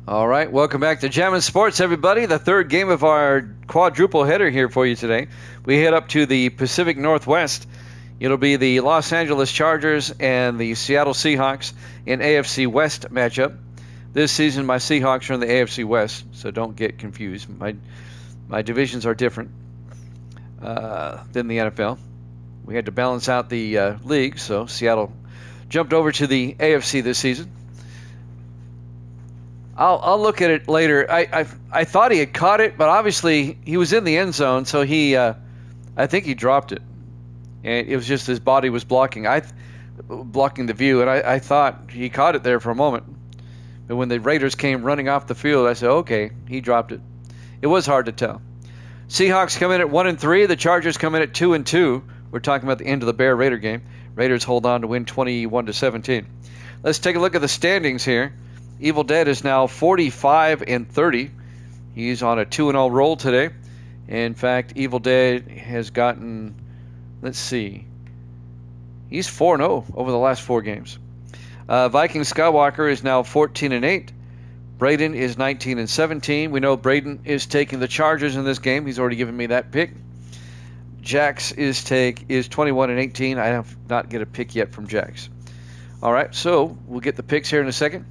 All right, welcome back to Jammin' Sports, everybody. The third game of our quadruple header here for you today. We head up to the Pacific Northwest. It'll be the Los Angeles Chargers and the Seattle Seahawks in AFC West matchup. This season, my Seahawks are in the AFC West, so don't get confused. My divisions are different than the NFL. We had to balance out the league, so Seattle jumped over to the AFC this season. I'll look at it later. I thought he had caught it, but obviously he was in the end zone, so I think he dropped it, and it was just his body was blocking the view, and I thought he caught it there for a moment. But when the Raiders came running off the field, I said, okay, he dropped it. It was hard to tell. Seahawks come in at 1-3. The Chargers come in at 2-2. We're talking about the end of the Bear-Raider game. Raiders hold on to win 21-17. Let's take a look at the standings here. Evil Dead is now 45-30. He's on a 2-0 roll today. In fact, Evil Dead has gotten, let's see, he's 4-0 over the last 4 games. Viking Skywalker is now 14-8. Braden is 19-17. We know Braden is taking the Chargers in this game. He's already given me that pick. Jax is 21-18. I have not get a pick yet from Jax. All right, so we'll get the picks here in a second.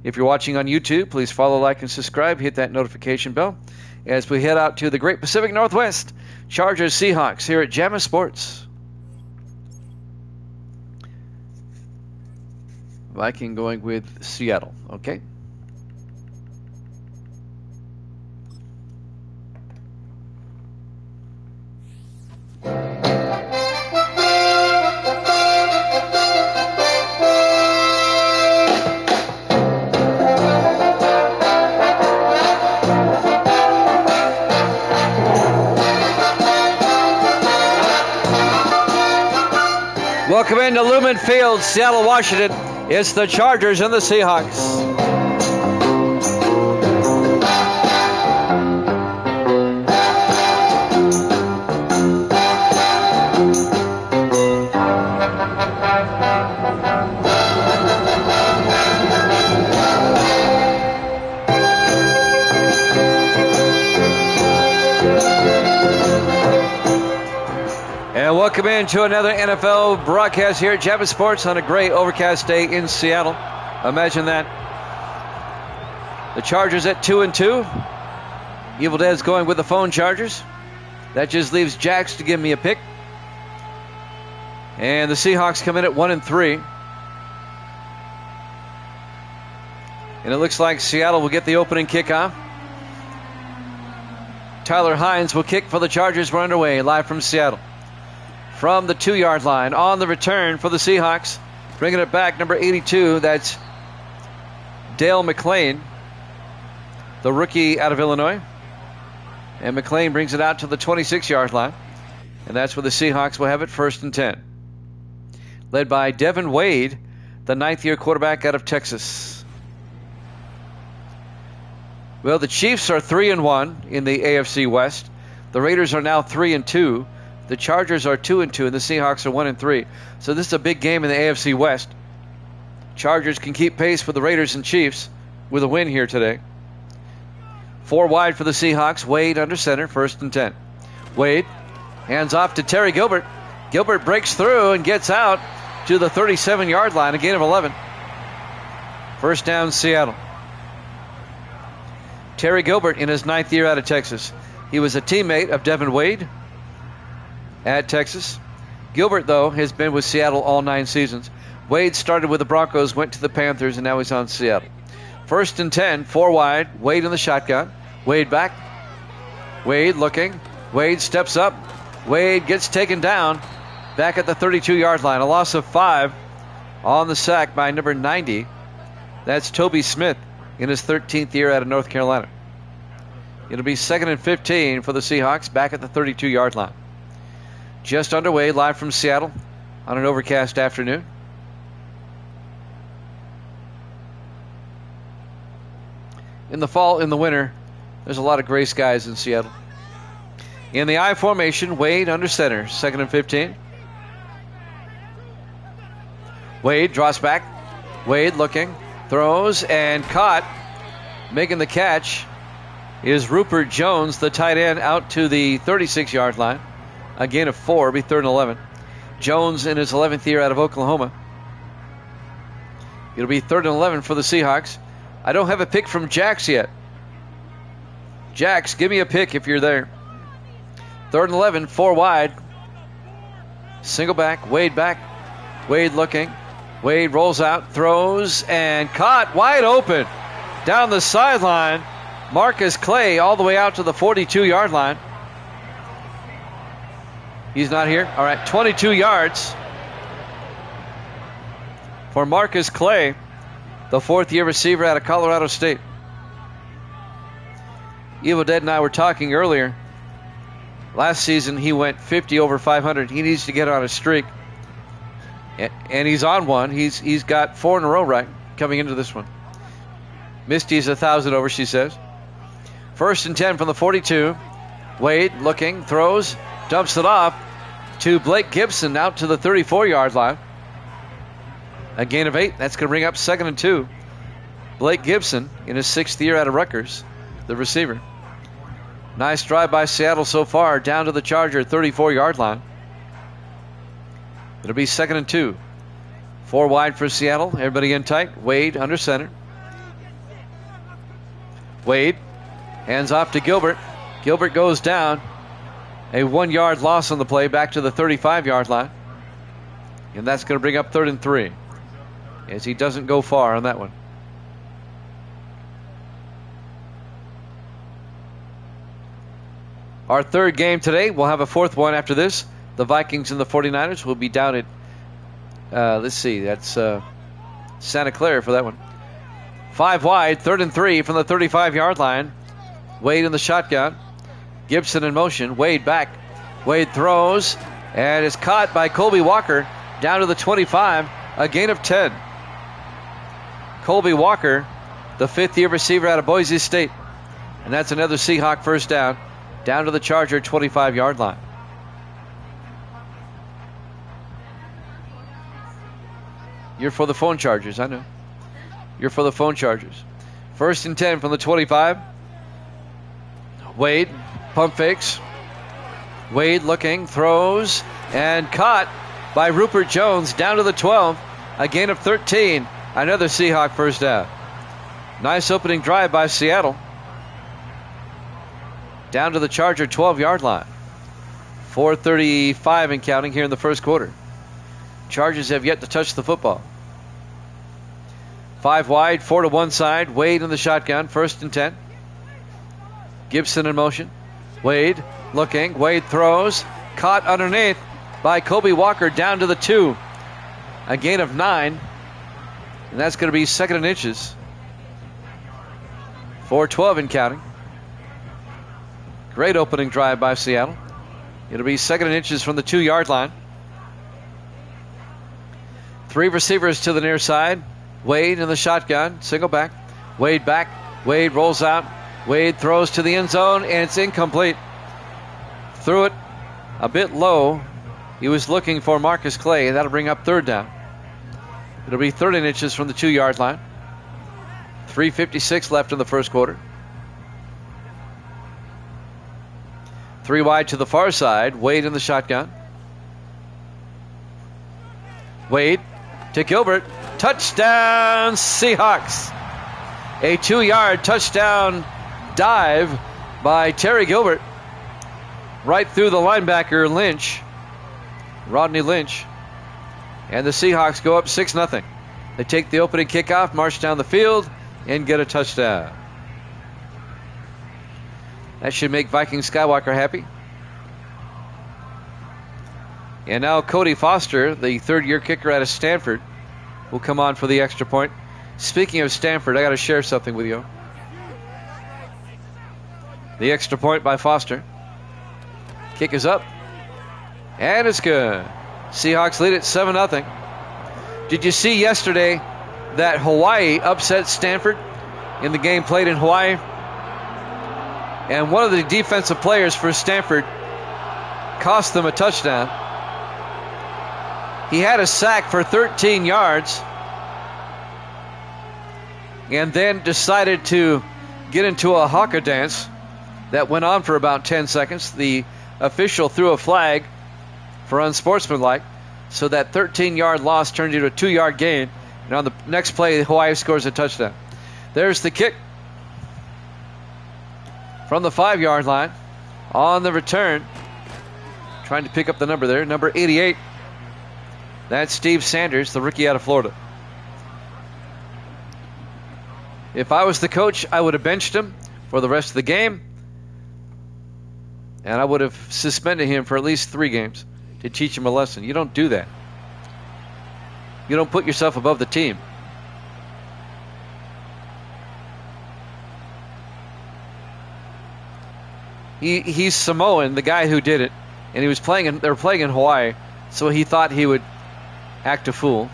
If you're watching on YouTube, please follow, like, and subscribe. Hit that notification bell as we head out to the Great Pacific Northwest. Chargers, Seahawks here at Jammin' Sports. Viking going with Seattle, okay? Welcome into Lumen Field, Seattle, Washington. It's the Chargers and the Seahawks. And welcome into another NFL broadcast here at Jammin' Sports on a gray overcast day in Seattle. Imagine that. The Chargers at 2-2. Evil Dead's going with the phone Chargers. That just leaves Jax to give me a pick. And the Seahawks come in at 1-3. And it looks like Seattle will get the opening kickoff. Tyler Hines will kick for the Chargers. We're underway live from Seattle. From the 2-yard line on the return for the Seahawks. Bringing it back, number 82. That's Dale McClain, the rookie out of Illinois. And McClain brings it out to the 26-yard line. And that's where the Seahawks will have it, 1st and 10. Led by Devin Wade, the 9th-year quarterback out of Texas. Well, the Chiefs are 3-1 in the AFC West. The Raiders are now 3-2. The Chargers are 2-2, and the Seahawks are 1-3. So this is a big game in the AFC West. Chargers can keep pace with the Raiders and Chiefs with a win here today. 4 wide for the Seahawks. Wade under center, 1st and 10. Wade hands off to Terry Gilbert. Gilbert breaks through and gets out to the 37-yard line, a gain of 11. 1st down, Seattle. Terry Gilbert in his 9th year out of Texas. He was a teammate of Devin Wade at Texas. Gilbert, though, has been with Seattle all 9 seasons. Wade started with the Broncos, went to the Panthers, and now he's on Seattle. 1st and 10, 4 wide. Wade in the shotgun. Wade back. Wade looking. Wade steps up. Wade gets taken down back at the 32-yard line. A loss of 5 on the sack by number 90. That's Toby Smith in his 13th year out of North Carolina. It'll be 2nd and 15 for the Seahawks back at the 32-yard line. Just underway, live from Seattle on an overcast afternoon. In the fall, in the winter, there's a lot of gray skies in Seattle. In the I formation, Wade under center, 2nd and 15. Wade draws back. Wade looking, throws, and caught Making the catch is Rupert Jones, the tight end, out to the 36-yard line. A gain of 4, be 3rd and 11. Jones in his 11th year out of Oklahoma. It'll be 3rd and 11 for the Seahawks. I don't have a pick from Jax yet. Jax, give me a pick if you're there. 3rd and 11, 4 wide. Single back, Wade back. Wade looking. Wade rolls out, throws, and caught wide open. Down the sideline, Marcus Clay all the way out to the 42-yard line. He's not here. All right, 22 yards for Marcus Clay, the 4th-year receiver out of Colorado State. Evil Dead and I were talking earlier. Last season, he went 50 over 500. He needs to get on a streak. And he's on one. He's got 4 in a row right coming into this one. Misty's 1,000 over, she says. 1st and 10 from the 42. Wade looking, throws, dumps it off to Blake Gibson out to the 34-yard line. A gain of 8. That's going to bring up 2nd and 2. Blake Gibson in his 6th year out of Rutgers, the receiver. Nice drive by Seattle so far, down to the Charger 34-yard line. It'll be 2nd and 2. 4 wide for Seattle. Everybody in tight. Wade under center. Wade hands off to Gilbert. Gilbert goes down. A 1-yard loss on the play, back to the 35-yard line. And that's going to bring up 3rd and 3, as he doesn't go far on that one. Our 3rd game today, we'll have a 4th one after this. The Vikings and the 49ers will be down at, let's see, that's Santa Clara for that one. 5 wide, 3rd and 3 from the 35-yard line. Wade in the shotgun. Gibson in motion. Wade back. Wade throws and is caught by Colby Walker down to the 25. A gain of 10. Colby Walker, the 5th-year receiver out of Boise State. And that's another Seahawk first down to the Charger 25-yard line. You're for the phone chargers, I know. You're for the phone chargers. 1st and 10 from the 25. Wade, pump fakes. Wade looking, throws, and caught by Rupert Jones down to the 12. A gain of 13. Another Seahawk first down. Nice opening drive by Seattle. Down to the Charger 12-yard line. 4:35 and counting here in the first quarter. Chargers have yet to touch the football. 5 wide, 4 to one side. Wade in the shotgun, 1st and 10. Gibson in motion. Wade looking. Wade throws. Caught underneath by Colby Walker down to the 2. A gain of 9. And that's going to be 2nd and inches. 4:12 and counting. Great opening drive by Seattle. It'll be 2nd and inches from the 2-yard line. 3 receivers to the near side. Wade in the shotgun, single back. Wade back. Wade rolls out. Wade throws to the end zone, and it's incomplete. Threw it a bit low. He was looking for Marcus Clay, and that'll bring up 3rd down. It'll be 13 inches from the 2-yard line. 3:56 left in the first quarter. 3 wide to the far side. Wade in the shotgun. Wade to Gilbert. Touchdown, Seahawks. A 2-yard touchdown dive by Terry Gilbert. Right through the linebacker, Lynch. Rodney Lynch. And the Seahawks go up 6-0. They take the opening kickoff, march down the field, and get a touchdown. That should make Viking Skywalker happy. And now Cody Foster, the 3rd-year kicker out of Stanford, will come on for the extra point. Speaking of Stanford, I got to share something with you. The extra point by Foster. Kick is up. And it's good. Seahawks lead it 7-0. Did you see yesterday that Hawaii upset Stanford in the game played in Hawaii? And one of the defensive players for Stanford cost them a touchdown. He had a sack for 13 yards and then decided to get into a haka dance that went on for about 10 seconds. The official threw a flag for unsportsmanlike, so that 13-yard loss turned into a 2-yard gain. And on the next play, Hawaii scores a touchdown. There's the kick from the 5-yard line. On the return, trying to pick up the number there, number 88. That's Steve Sanders, the rookie out of Florida. If I was the coach, I would have benched him for the rest of the game, and I would have suspended him for at least 3 games to teach him a lesson. You don't do that. You don't put yourself above the team. He's Samoan, the guy who did it, and he was playing. They were playing in Hawaii, so he thought he would act a fool.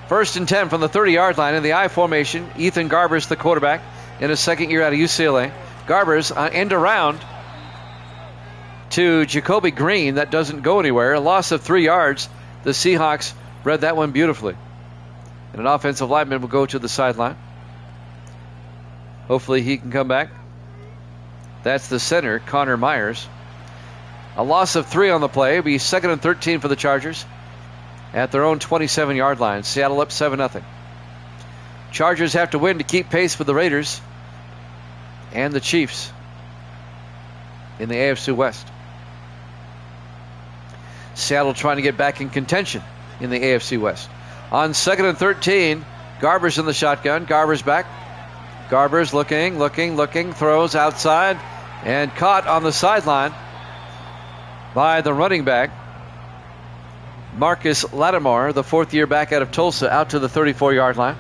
1st and 10 from the 30-yard line in the I formation. Ethan Garbers, the quarterback, in his second year out of UCLA. Garbers end around to Jacoby Green. That doesn't go anywhere. A loss of 3 yards. The Seahawks read that one beautifully. And an offensive lineman will go to the sideline. Hopefully he can come back. That's the center, Connor Myers. A loss of 3 on the play. It'll be 2nd and 13 for the Chargers at their own 27-yard line. Seattle up 7-0. Chargers have to win to keep pace with the Raiders and the Chiefs in the AFC West. Seattle trying to get back in contention in the AFC West. On 2nd and 13, Garbers in the shotgun. Garbers back. Garbers looking, throws outside, and caught on the sideline by the running back, Marcus Lattimore, the 4th-year back out of Tulsa, out to the 34-yard line.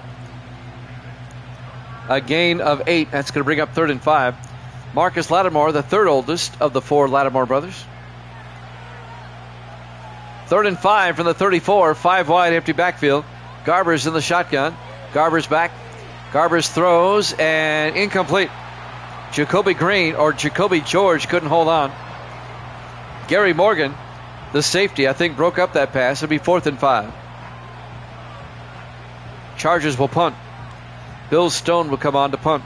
A gain of 8. That's going to bring up 3rd and 5. Marcus Lattimore, the 3rd oldest of the 4 Lattimore brothers. 3rd and 5 from the 34. 5 wide, empty backfield. Garbers in the shotgun. Garbers back. Garbers throws, and incomplete. Jacoby George couldn't hold on. Gary Morgan, the safety, I think broke up that pass. It'll be 4th and 5. Chargers will punt. Bill Stone will come on to punt.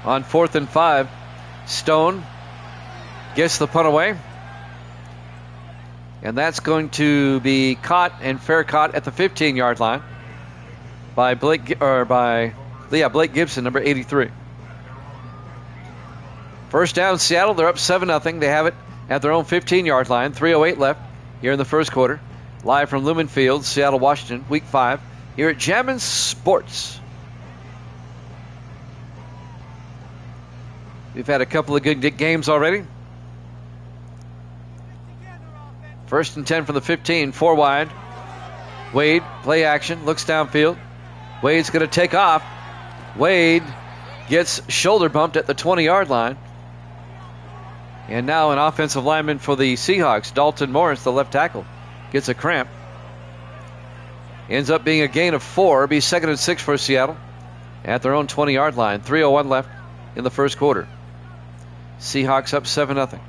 On 4th and 5, Stone gets the punt away. And that's going to be caught and fair caught at the 15-yard line by Blake Gibson, number 83. First down, Seattle. They're up 7-0. They have it at their own 15-yard line. 3:08 left here in the first quarter. Live from Lumen Field, Seattle, Washington, Week 5, here at Jammin' Sports. We've had a couple of good games already. 1st and 10 from the 15, 4 wide. Wade, play action, looks downfield. Wade's going to take off. Wade gets shoulder bumped at the 20-yard line. And now an offensive lineman for the Seahawks, Dalton Morris, the left tackle, gets a cramp. Ends up being a gain of 4. It'll be 2nd and 6 for Seattle at their own 20-yard line. 3:01 left in the first quarter. Seahawks up 7-0.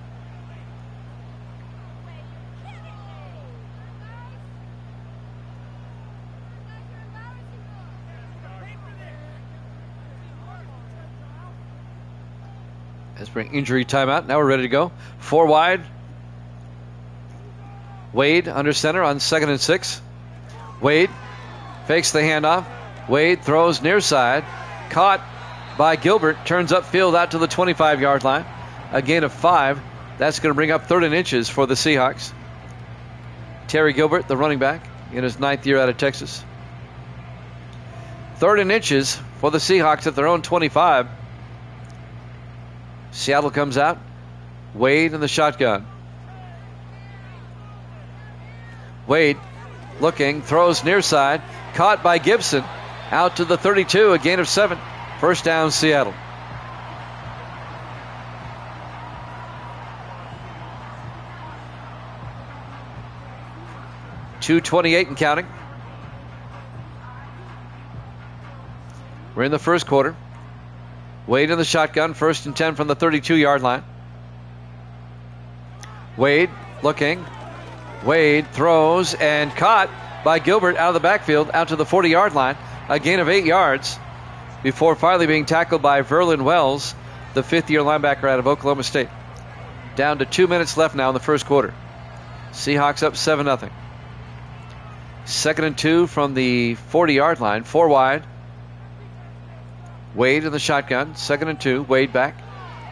Let's bring injury timeout. Now we're ready to go. 4 wide. Wade under center on 2nd and 6. Wade fakes the handoff. Wade throws near side. Caught by Gilbert. Turns upfield out to the 25-yard line. A gain of 5. That's going to bring up 3rd and inches for the Seahawks. Terry Gilbert, the running back, in his 9th year out of Texas. 3rd and inches for the Seahawks at their own 25. Seattle comes out. Wade in the shotgun. Wade looking, throws near side. Caught by Gibson. Out to the 32, a gain of 7. First down, Seattle. .228 and counting. We're in the first quarter. Wade in the shotgun, 1st and 10 from the 32-yard line. Wade looking. Wade throws and caught by Gilbert out of the backfield, out to the 40-yard line. A gain of 8 yards before finally being tackled by Verlin Wells, the fifth-year linebacker out of Oklahoma State. Down to 2 minutes left now in the first quarter. Seahawks up 7-0. 2nd and 2 from the 40-yard line. 4 wide. Wade in the shotgun. 2nd and 2. Wade back.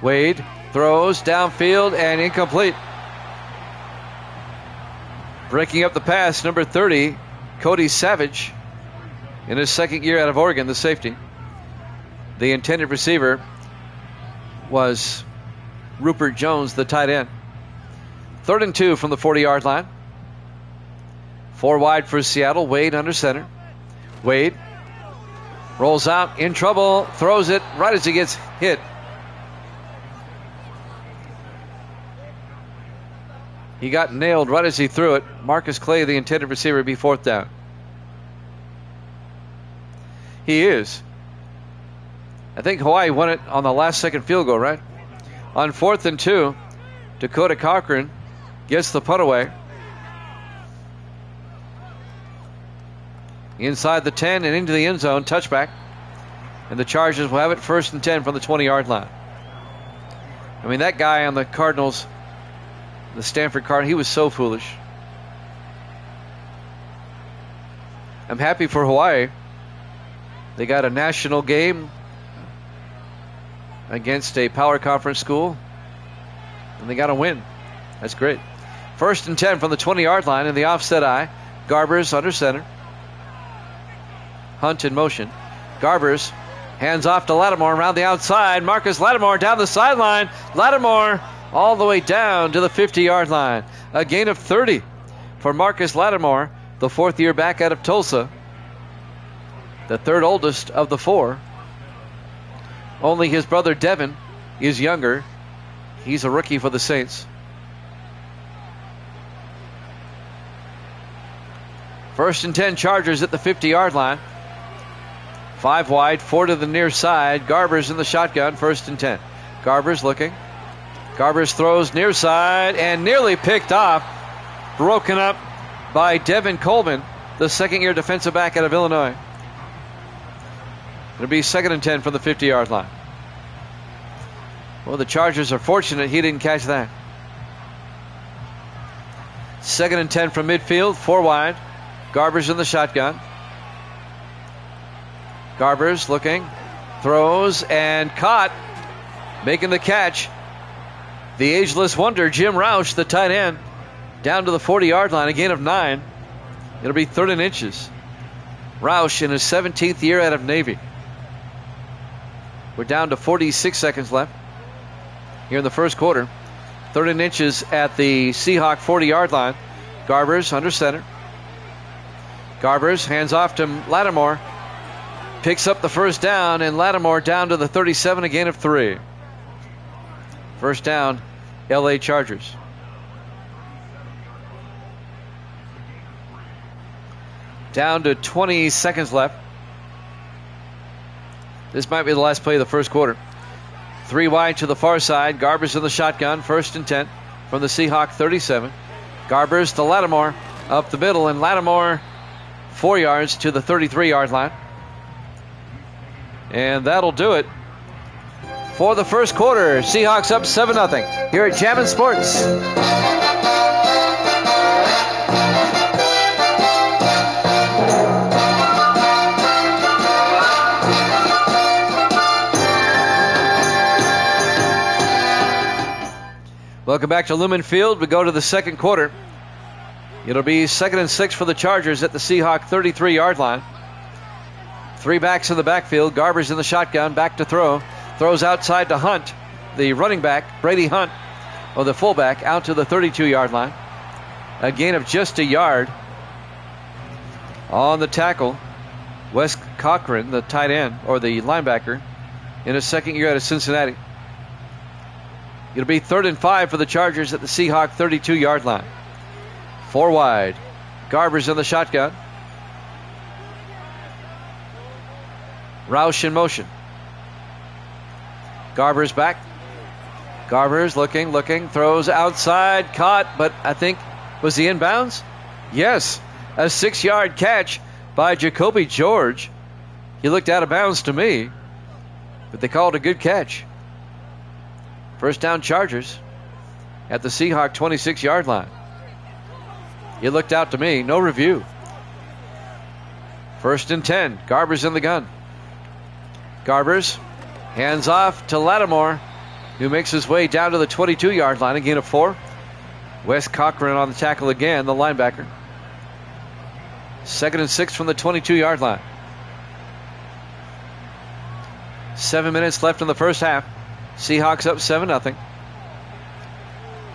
Wade throws downfield and incomplete. Breaking up the pass, number 30, Cody Savage, in his second year out of Oregon, the safety. The intended receiver was Rupert Jones, the tight end. 3rd and 2 from the 40-yard line. 4 wide for Seattle. Wade under center. Wade rolls out, in trouble, throws it right as he gets hit. He got nailed right as he threw it. Marcus Clay, the intended receiver, be 4th down. He is. I think Hawaii won it on the last second field goal, right? On 4th and 2, Dakota Cochran gets the punt away. Inside the 10 and into the end zone, touchback. And the Chargers will have it 1st and 10 from the 20-yard line. I mean, that guy on the Cardinals, the Stanford Cardinals, he was so foolish. I'm happy for Hawaii. They got a national game against a power conference school, and they got a win. That's great. 1st and 10 from the 20-yard line in the offset eye. Garbers under center. Hunt in motion. Garbers hands off to Lattimore around the outside. Marcus Lattimore down the sideline. Lattimore all the way down to the 50-yard line. A gain of 30 for Marcus Lattimore, the 4th-year back out of Tulsa, the 3rd oldest of the 4. Only his brother Devin is younger. He's a rookie for the Saints. 1st and 10, Chargers at the 50-yard line. 5 wide, 4 to the near side. Garbers in the shotgun, 1st and 10. Garbers looking. Garbers throws near side and nearly picked off. Broken up by Devin Coleman, the 2nd-year defensive back out of Illinois. It'll be 2nd and 10 from the 50-yard line. Well, the Chargers are fortunate he didn't catch that. 2nd and 10 from midfield, 4 wide. Garbers in the shotgun. Garbers looking, throws, and caught. Making the catch, the ageless wonder, Jim Roush, the tight end, down to the 40-yard line, a gain of 9. It'll be 3rd and inches. Roush in his 17th year out of Navy. We're down to 46 seconds left here in the first quarter. 3rd and inches at the Seahawk 40-yard line. Garbers under center. Garbers hands off to Lattimore. Picks up the 1st down, and Lattimore down to the 37, a gain of 3. 1st down, LA Chargers. Down to 20 seconds left. This might be the last play of the first quarter. 3 wide to the far side. Garbers in the shotgun. 1st and 10 from the Seahawk 37. Garbers to Lattimore up the middle, and Lattimore 4 yards to the 33-yard line. And that'll do it for the first quarter. Seahawks up 7-0 here at Jammin' Sports. Welcome back to Lumen Field. We go to the second quarter. It'll be 2nd and 6 for the Chargers at the Seahawk 33-yard line. 3 backs in the backfield. Garbers in the shotgun. Back to throw. Throws outside to Hunt, the running back, Brady Hunt, or the fullback, out to the 32-yard line. A gain of just a yard. On the tackle, Wes Cochran, the tight end, or the linebacker, in his 2nd year out of Cincinnati. It'll be 3rd and 5 for the Chargers at the Seahawk 32-yard line. 4 wide. Garbers in the shotgun. Roush in motion. Garbers back. Garbers looking, throws outside, caught, but I think, was he inbounds? Yes. A 6-yard catch by Jacoby George. He looked out of bounds to me, but they called a good catch. First down, Chargers at the Seahawk 26-yard line. He looked out to me. No review. 1st and 10. Garber's in the gun. Garber's hands off to Lattimore, who makes his way down to the 22-yard line. A gain of 4. Wes Cochran on the tackle again, the linebacker. 2nd and 6 from the 22-yard line. 7 minutes left in the first half. Seahawks up 7-0.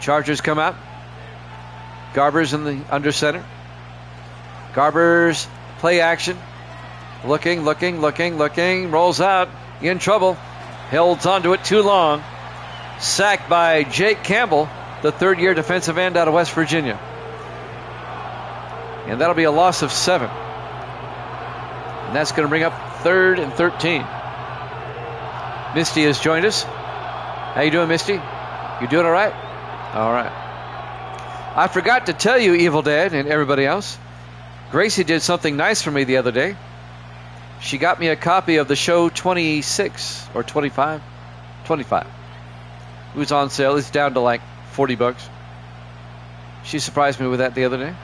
Chargers come out. Garber's in the under center. Garber's play action. Looking. Rolls out. In trouble. Holds onto it too long. Sacked by Jake Campbell, the third-year defensive end out of West Virginia. And that'll be a loss of 7. And that's going to bring up 3rd and 13. Misty has joined us. How you doing, Misty? You doing all right? All right. I forgot to tell you, Evil Dad and everybody else, Gracie did something nice for me the other day. She got me a copy of the show 26 or 25. 25. It was on sale. It's down to like $40. She surprised me with that the other day.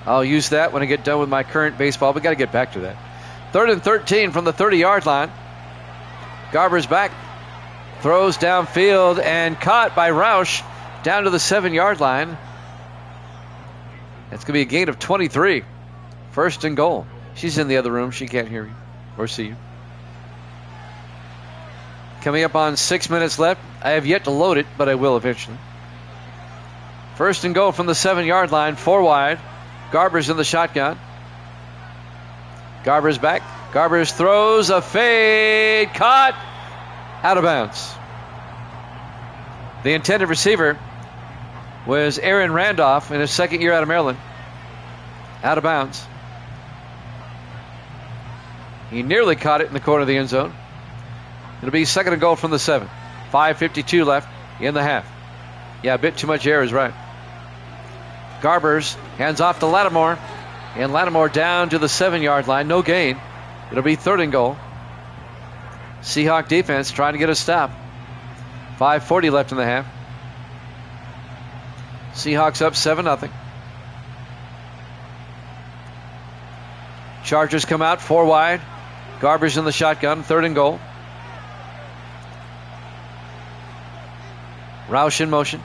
I'll use that when I get done with my current baseball. We got to get back to that. 3rd and 13 from the 30-yard line. Garber's back. Throws downfield and caught by Roush down to the 7-yard line. That's going to be a gain of 23. 1st and goal. She's in the other room. She can't hear you or see you. Coming up on 6 minutes left. I have yet to load it, but I will eventually. 1st and goal from the 7-yard line. 4 wide. Garber's in the shotgun. Garber's back. Garber's throws a fade. Caught. Out of bounds. The intended receiver was Aaron Randolph in his 2nd year out of Maryland. Out of bounds. He nearly caught it in the corner of the end zone. It'll be 2nd and goal from the 7. 5:52 left in the half. Yeah, a bit too much air is right. Garber's hands off to Lattimore. And Lattimore down to the 7-yard line. No gain. It'll be 3rd and goal. Seahawk defense trying to get a stop. 5:40 left in the half. Seahawks up 7-0. Chargers come out 4 wide. Garber's in the shotgun. 3rd and goal. Roush in motion.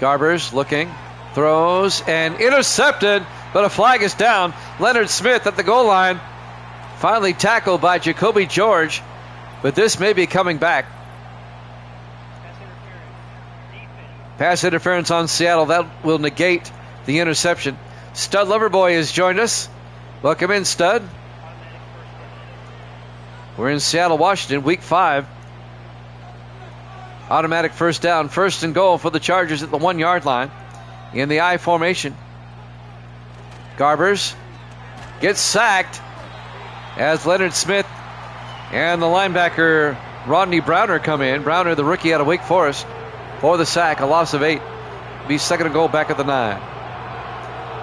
Garber's looking. Throws and intercepted. But a flag is down. Leonard Smith at the goal line. Finally tackled by Jacoby George. But this may be coming back. Pass interference on Seattle. That will negate the interception. Stud Loverboy has joined us. Welcome in, Stud. We're in Seattle, Washington, week 5. Automatic first down. 1st and goal for the Chargers at the 1-yard line. In the I formation. Garber's gets sacked as Leonard Smith and the linebacker Rodney Browner come in. Browner, the rookie out of Wake Forest, for the sack. A loss of 8. Be 2nd and goal back at the 9.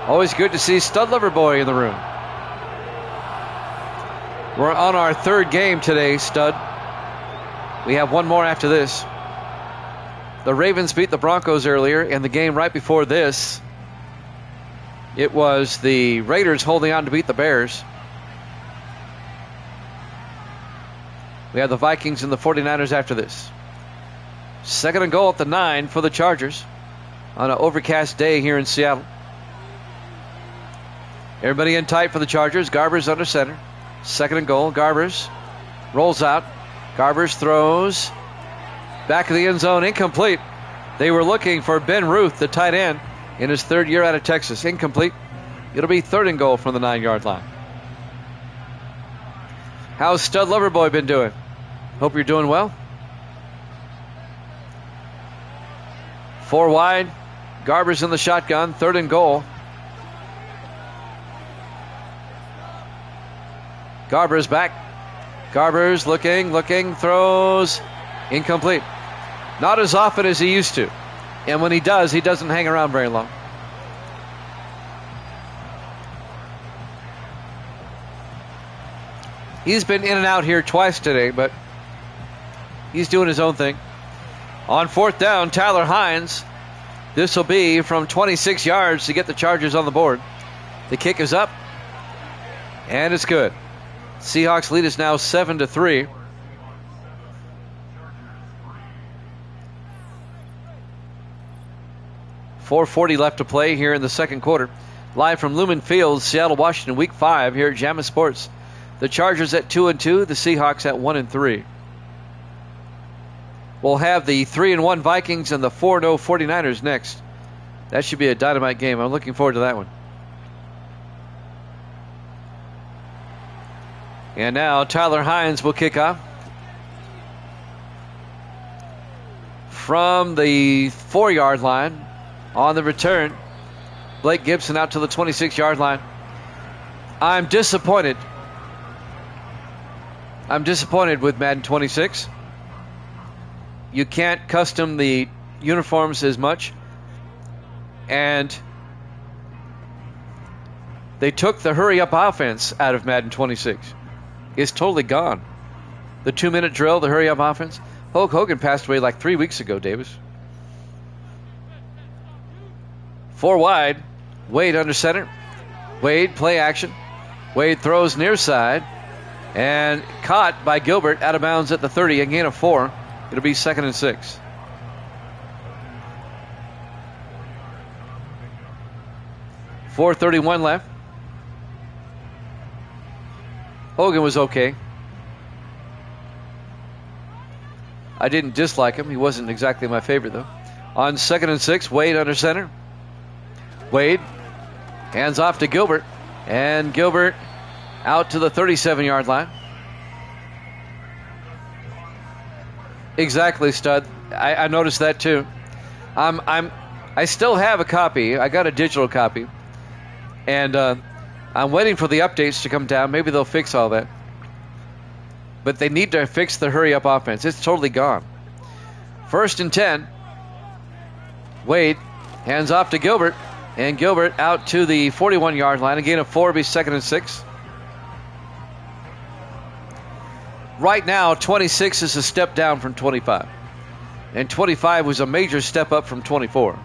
Always good to see Stud Loverboy in the room. We're on our 3rd game today, Stud. We have one more after this. The Ravens beat the Broncos earlier, and the game right before this, it was the Raiders holding on to beat the Bears. We have the Vikings and the 49ers after this. 2nd and goal at the 9 for the Chargers on an overcast day here in Seattle. Everybody in tight for the Chargers. Garber's under center. 2nd and goal. Garber's rolls out. Garber's throws. Back of the end zone. Incomplete. They were looking for Ben Ruth, the tight end, in his 3rd year out of Texas. Incomplete. It'll be 3rd and goal from the 9-yard line. How's Stud Loverboy been doing? Hope you're doing well. 4 wide. Garber's in the shotgun. 3rd and goal. Garber's back. Garber's looking, throws. Incomplete. Not as often as he used to. And when he does, he doesn't hang around very long. He's been in and out here twice today, but he's doing his own thing. On fourth down, Tyler Hines. This will be from 26 yards to get the Chargers on the board. The kick is up, and it's good. Seahawks lead is now 7-3. .440 left to play here in the second quarter. Live from Lumen Field, Seattle, Washington, Week 5 here at Jammin' Sports. The Chargers at 2-2, the Seahawks at 1-3. We'll have the 3-1 Vikings and the 4-0 49ers next. That should be a dynamite game. I'm looking forward to that one. And now Tyler Hines will kick off. From the 4-yard line on the return, Blake Gibson out to the 26-yard line. I'm disappointed. I'm disappointed with Madden 26. You can't custom the uniforms as much. And they took the hurry-up offense out of Madden 26. It's totally gone. The 2-minute drill, the hurry-up offense. Hulk Hogan passed away like 3 weeks ago, Davis. 4 wide. Wade under center. Wade, play action. Wade throws near side. And caught by Gilbert out of bounds at the 30. A gain of 4. It'll be 2nd and 6. .431 left. Hogan was okay. I didn't dislike him. He wasn't exactly my favorite, though. On 2nd and 6, Wade under center. Wade hands off to Gilbert. And Gilbert out to the 37-yard line. Exactly, Stud. I noticed that, too. I still have a copy. I got a digital copy. And I'm waiting for the updates to come down. Maybe they'll fix all that. But they need to fix the hurry-up offense. It's totally gone. 1st and 10. Wade hands off to Gilbert. And Gilbert out to the 41-yard line. A gain of 4 will be 2nd and 6. Right now, 26 is a step down from 25. And 25 was a major step up from 24.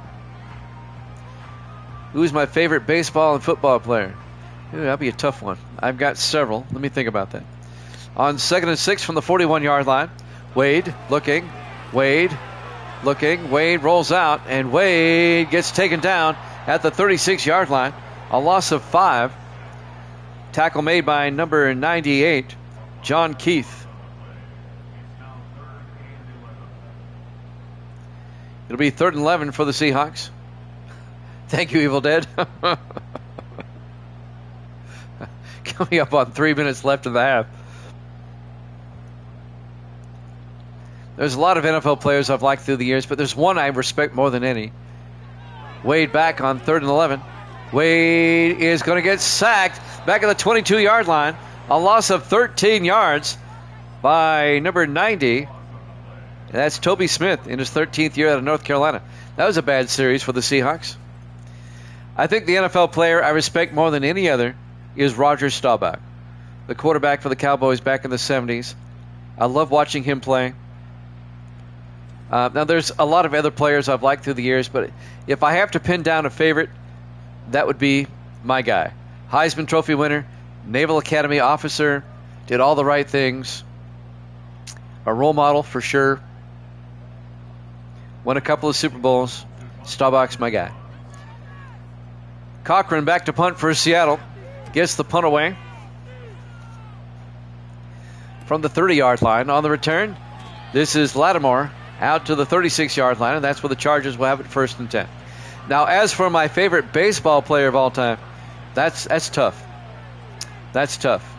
Who's my favorite baseball and football player? Ooh, that'll be a tough one. I've got several. Let me think about that. On 2nd and 6 from the 41-yard line. Wade looking. Wade looking. Wade rolls out. And Wade gets taken down at the 36-yard line. A loss of 5. Tackle made by number 98, John Keith. It'll be 3rd and 11 for the Seahawks. Thank you, Evil Dead. Coming up on 3 minutes left in the half. There's a lot of NFL players I've liked through the years, but there's one I respect more than any. Wade back on 3rd and 11. Wade is going to get sacked back at the 22-yard line. A loss of 13 yards by number 90. And that's Toby Smith in his 13th year out of North Carolina. That was a bad series for the Seahawks. I think the NFL player I respect more than any other is Roger Staubach, the quarterback for the Cowboys back in the 70s. I love watching him play. Now, there's a lot of other players I've liked through the years, but if I have to pin down a favorite, that would be my guy. Heisman Trophy winner, Naval Academy officer, did all the right things. A role model for sure. Won a couple of Super Bowls. Staubach's my guy. Cochran back to punt for Seattle. Gets the punt away. From the 30-yard line on the return, this is Lattimore out to the 36-yard line, and that's where the Chargers will have it 1st and 10. Now, as for my favorite baseball player of all time, that's tough. That's tough.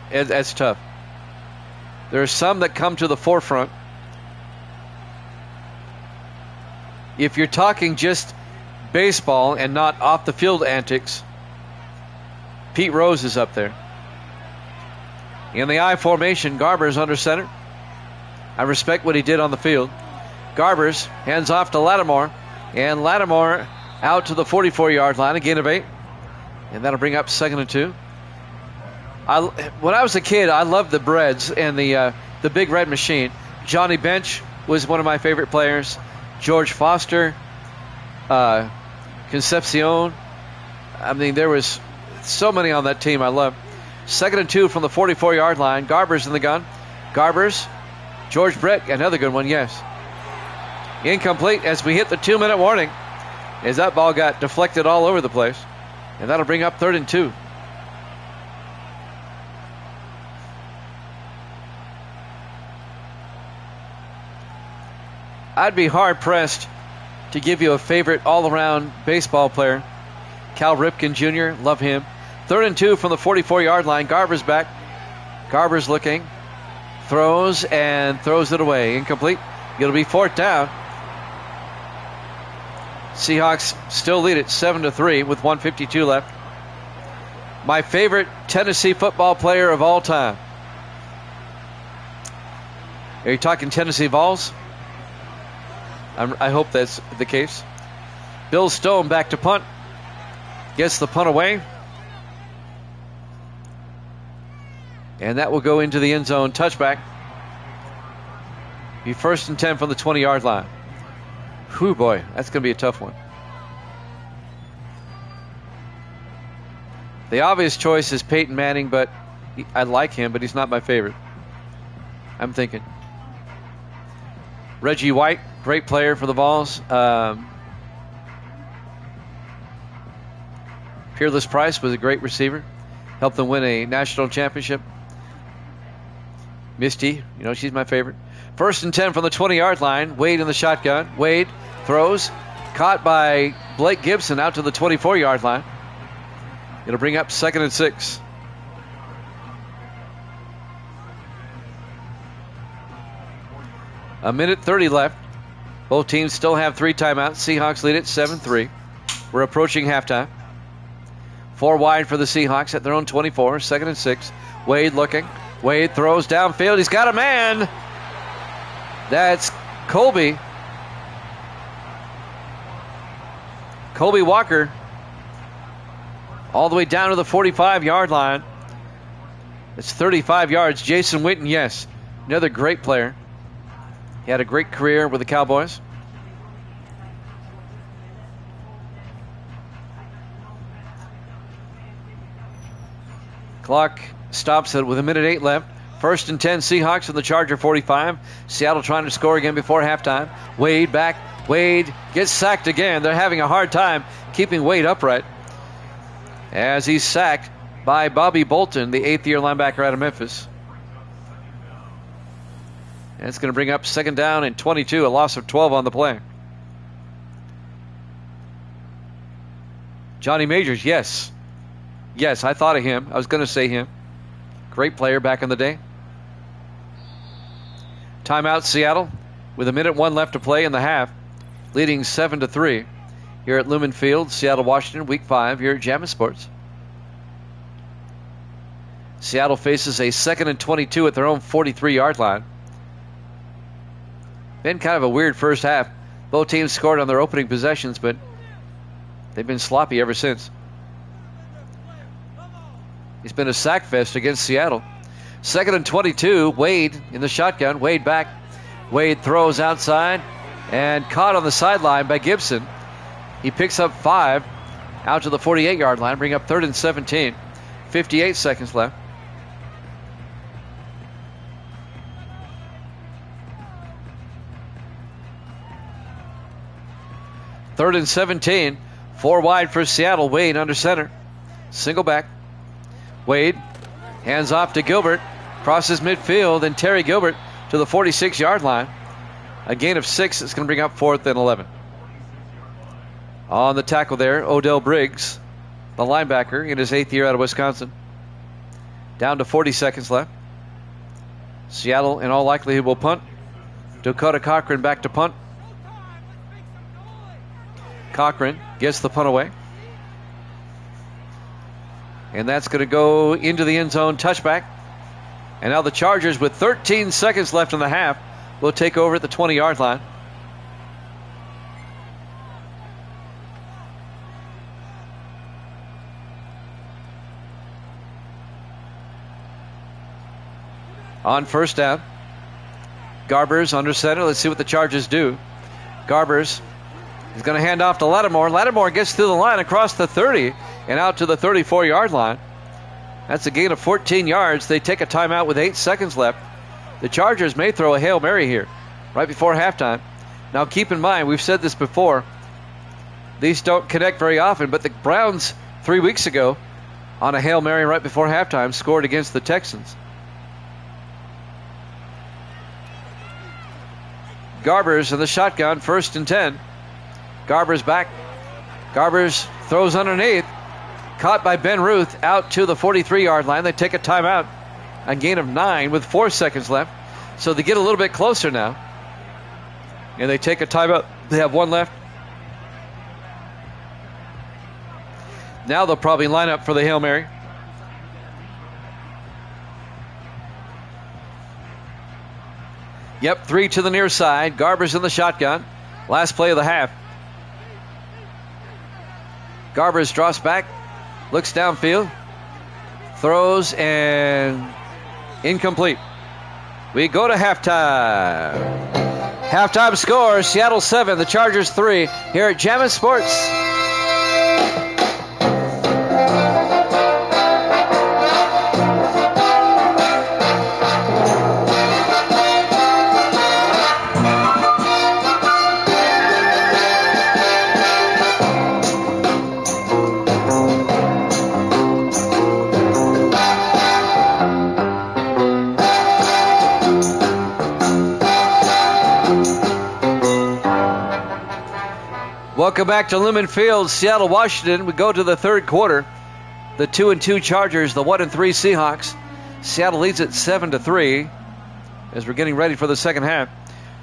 That's tough. There are some that come to the forefront. If you're talking just baseball and not off-the-field antics, Pete Rose is up there. In the I formation, Garber's under center. I respect what he did on the field. Garbers hands off to Lattimore, and Lattimore out to the 44-yard line, a gain of 8. And that'll bring up 2nd and 2. When I was a kid, I loved the Breads and the Big Red Machine. Johnny Bench was one of my favorite players. George Foster, Concepcion. I mean, there was so many on that team I loved. 2nd and 2 from the 44-yard line. Garber's in the gun. Garber's. George Brett, another good one, yes. Incomplete as we hit the 2-minute warning, as that ball got deflected all over the place. And that'll bring up 3rd and 2. I'd be hard-pressed to give you a favorite all-around baseball player. Cal Ripken Jr., love him. 3rd and 2 from the 44-yard line. Garber's back. Garber's looking. Throws it away. Incomplete. It'll be 4th down. Seahawks still lead it 7-3 with 1:52 left. My favorite Tennessee football player of all time. Are you talking Tennessee Vols? I hope that's the case. Bill Stone back to punt. Gets the punt away. And that will go into the end zone. Touchback. Be 1st and 10 from the 20-yard line. Whew, boy, that's going to be a tough one. The obvious choice is Peyton Manning, but I like him, but he's not my favorite. I'm thinking Reggie White, great player for the Vols. Peerless Price was a great receiver. Helped them win a national championship. Misty, she's my favorite. 1st and 10 from the 20-yard line. Wade in the shotgun. Wade throws. Caught by Blake Gibson out to the 24-yard line. It'll bring up 2nd and 6. A minute 30 left. Both teams still have 3 timeouts. Seahawks lead it 7-3. We're approaching halftime. 4 wide for the Seahawks at their own 24. 2nd and 6. Wade looking. Wade throws downfield. He's got a man. That's Colby. Colby Walker. All the way down to the 45-yard line. It's 35 yards. Jason Witten, yes. Another great player. He had a great career with the Cowboys. Clock stops it with 1:08 left. 1st and 10 Seahawks in the Charger 45. Seattle trying to score again before halftime. Wade back. Wade gets sacked again. They're having a hard time keeping Wade upright as he's sacked by Bobby Bolton, the 8th-year linebacker out of Memphis. And it's going to bring up 2nd down and 22, a loss of 12 on the play. Johnny Majors, yes. Yes, I thought of him. I was going to say him. Great player back in the day. Timeout Seattle with 1:01 left to play in the half, leading 7-3 here at Lumen Field, Seattle, Washington, Week 5 here at Jammin' Sports. Seattle faces a 2nd and 22 at their own 43-yard line. Been kind of a weird first half. Both teams scored on their opening possessions, but they've been sloppy ever since. It's been a sack fest against Seattle. 2nd and 22, Wade in the shotgun. Wade back. Wade throws outside and caught on the sideline by Gibson. He picks up 5 out to the 48-yard line, bring up 3rd and 17. 58 seconds left. Third and 17. 4 wide for Seattle. Wade under center. Single back. Wade hands off to Gilbert. Crosses midfield, and Terry Gilbert to the 46-yard line. A gain of 6. It's going to bring up 4th and 11. On the tackle there, Odell Briggs, the linebacker in his 8th year out of Wisconsin. Down to 40 seconds left. Seattle, in all likelihood, will punt. Dakota Cochran back to punt. Cochran gets the punt away. And that's going to go into the end zone, touchback. And now the Chargers, with 13 seconds left in the half, will take over at the 20-yard line. on first down. Garbers under center. Let's see what the Chargers do. Garbers is going to hand off to Lattimore. Lattimore gets through the line across the 30 and out to the 34-yard line. That's a gain of 14 yards. They take a timeout with 8 seconds left. The Chargers may throw a Hail Mary here right before halftime. Now keep in mind, we've said this before, these don't connect very often, but the Browns 3 weeks ago on a Hail Mary right before halftime scored against the Texans. Garbers in the shotgun, 1st and 10. Garbers back. Garbers throws underneath. Caught by Ben Ruth out to the 43-yard line. They take a timeout. A gain of 9 with 4 seconds left. So they get a little bit closer now. And they take a timeout. They have 1 left. Now they'll probably line up for the Hail Mary. Yep, 3 to the near side. Garbers in the shotgun. Last play of the half. Garbers drops back. Looks downfield. Throws and incomplete. We go to halftime. Halftime score, Seattle 7, the Chargers 3 here at Jammin' Sports. Welcome back to Lumen Field, Seattle, Washington. We go to the third quarter. The 2-2 Chargers, the 1-3 Seahawks. Seattle leads it 7-3 as we're getting ready for the second half.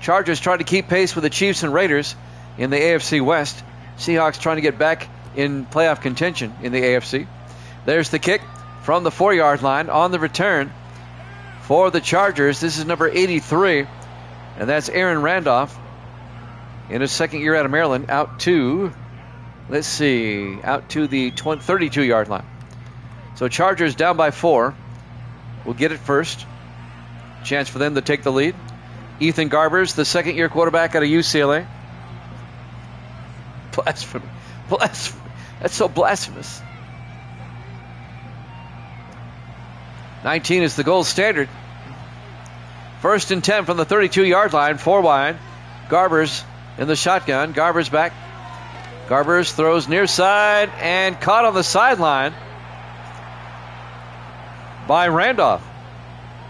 Chargers trying to keep pace with the Chiefs and Raiders in the AFC West. Seahawks trying to get back in playoff contention in the AFC. There's the kick from the 4-yard line on the return for the Chargers. This is number 83, and that's Aaron Randolph. In his second year out of Maryland, out to the 32-yard line. So Chargers down by 4. We'll get it first. Chance for them to take the lead. Ethan Garbers, the second-year quarterback out of UCLA. Blasphemy. Blasphemy. That's so blasphemous. 19 is the gold standard. 1st and 10 from the 32-yard line, 4 wide. Garbers in the shotgun. Garbers back. Garbers throws near side and caught on the sideline by Randolph,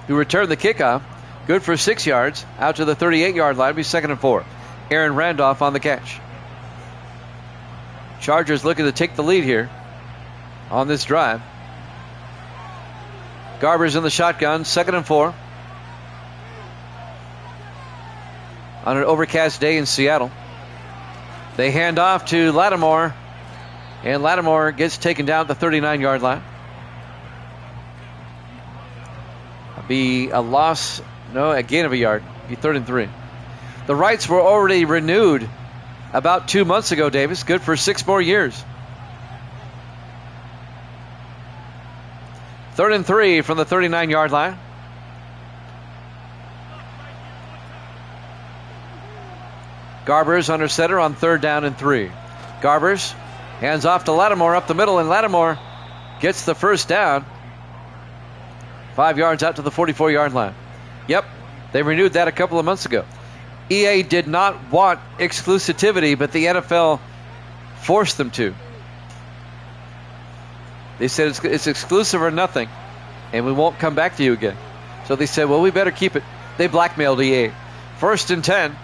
who returned the kickoff. Good for 6 yards. Out to the 38-yard line. Be 2nd and 4. Aaron Randolph on the catch. Chargers looking to take the lead here on this drive. Garbers in the shotgun. 2nd and 4. On an overcast day in Seattle. They hand off to Lattimore, and Lattimore gets taken down at the 39-yard line. Be a loss, no, a gain of a yard. Be 3rd and 3. The rights were already renewed about 2 months ago, Davis. Good for 6 more years. 3rd and 3 from the 39-yard line. Garbers under center on 3rd down and 3. Garbers hands off to Lattimore up the middle, and Lattimore gets the first down. 5 yards out to the 44-yard line. Yep, they renewed that a couple of months ago. EA did not want exclusivity, but the NFL forced them to. They said it's exclusive or nothing, and we won't come back to you again. So they said, well, we better keep it. They blackmailed EA. 1st and 10.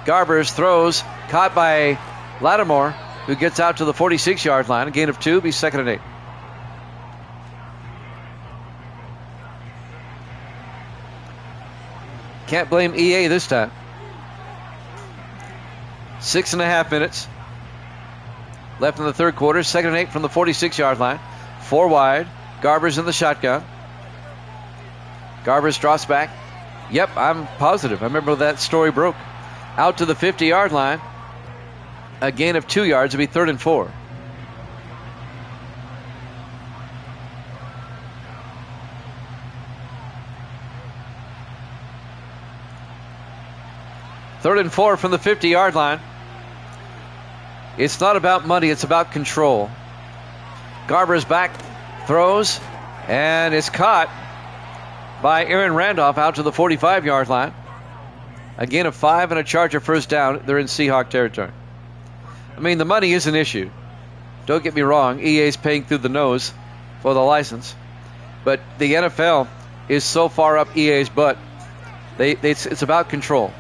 Garbers throws, caught by Lattimore, who gets out to the 46-yard line. A gain of 2, be 2nd and 8. Can't blame EA this time. 6.5 minutes left in the third quarter. 2nd and 8 from the 46-yard line. 4 wide. Garbers in the shotgun. Garbers drops back. Yep, I'm positive. I remember that story broke. Out to the 50-yard line. A gain of 2 yards. It'll be 3rd and 4. 3rd and 4 from the 50-yard line. It's not about money, it's about control. Garber's back, throws, and it's caught by Aaron Randolph out to the 45-yard line. Again, a 5 and a Charger first down. They're in Seahawk territory. I mean, the money is an issue. Don't get me wrong. EA's paying through the nose for the license. But the NFL is so far up EA's butt. It's about control.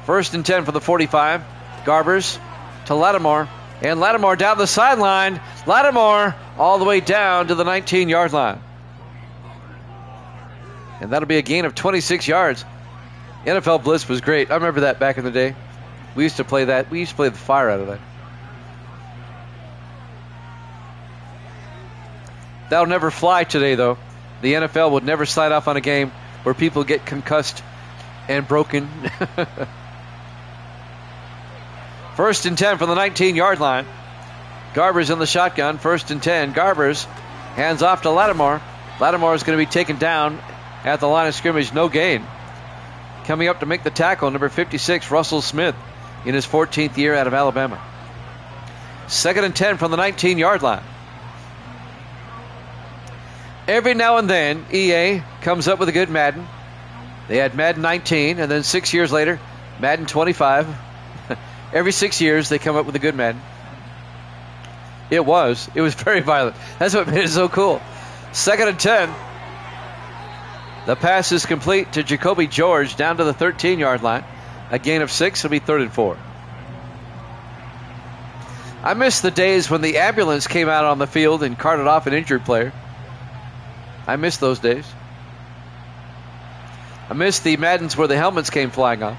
1st and 10 for the 45. Garbers to Lattimore. And Lattimore down the sideline. Lattimore all the way down to the 19-yard line. And that'll be a gain of 26 yards. NFL Blitz was great. I remember that back in the day. We used to play that. We used to play the fire out of that. That'll never fly today, though. The NFL would never sign off on a game where people get concussed and broken. 1st and 10 from the 19-yard line. Garber's in the shotgun. 1st and 10. Garber's hands off to Lattimore. Lattimore is going to be taken down at the line of scrimmage. No gain. Coming up to make the tackle, number 56, Russell Smith, in his 14th year out of Alabama. 2nd and 10 from the 19-yard line. Every now and then, EA comes up with a good Madden. They had Madden 19, and then 6 years later, Madden 25. Every 6 years, they come up with a good Madden. It was very violent. That's what made it so cool. 2nd and 10. The pass is complete to Jacoby George down to the 13-yard line. A gain of 6. It'll be 3rd and 4. I miss the days when the ambulance came out on the field and carted off an injured player. I miss those days. I miss the Maddens where the helmets came flying off.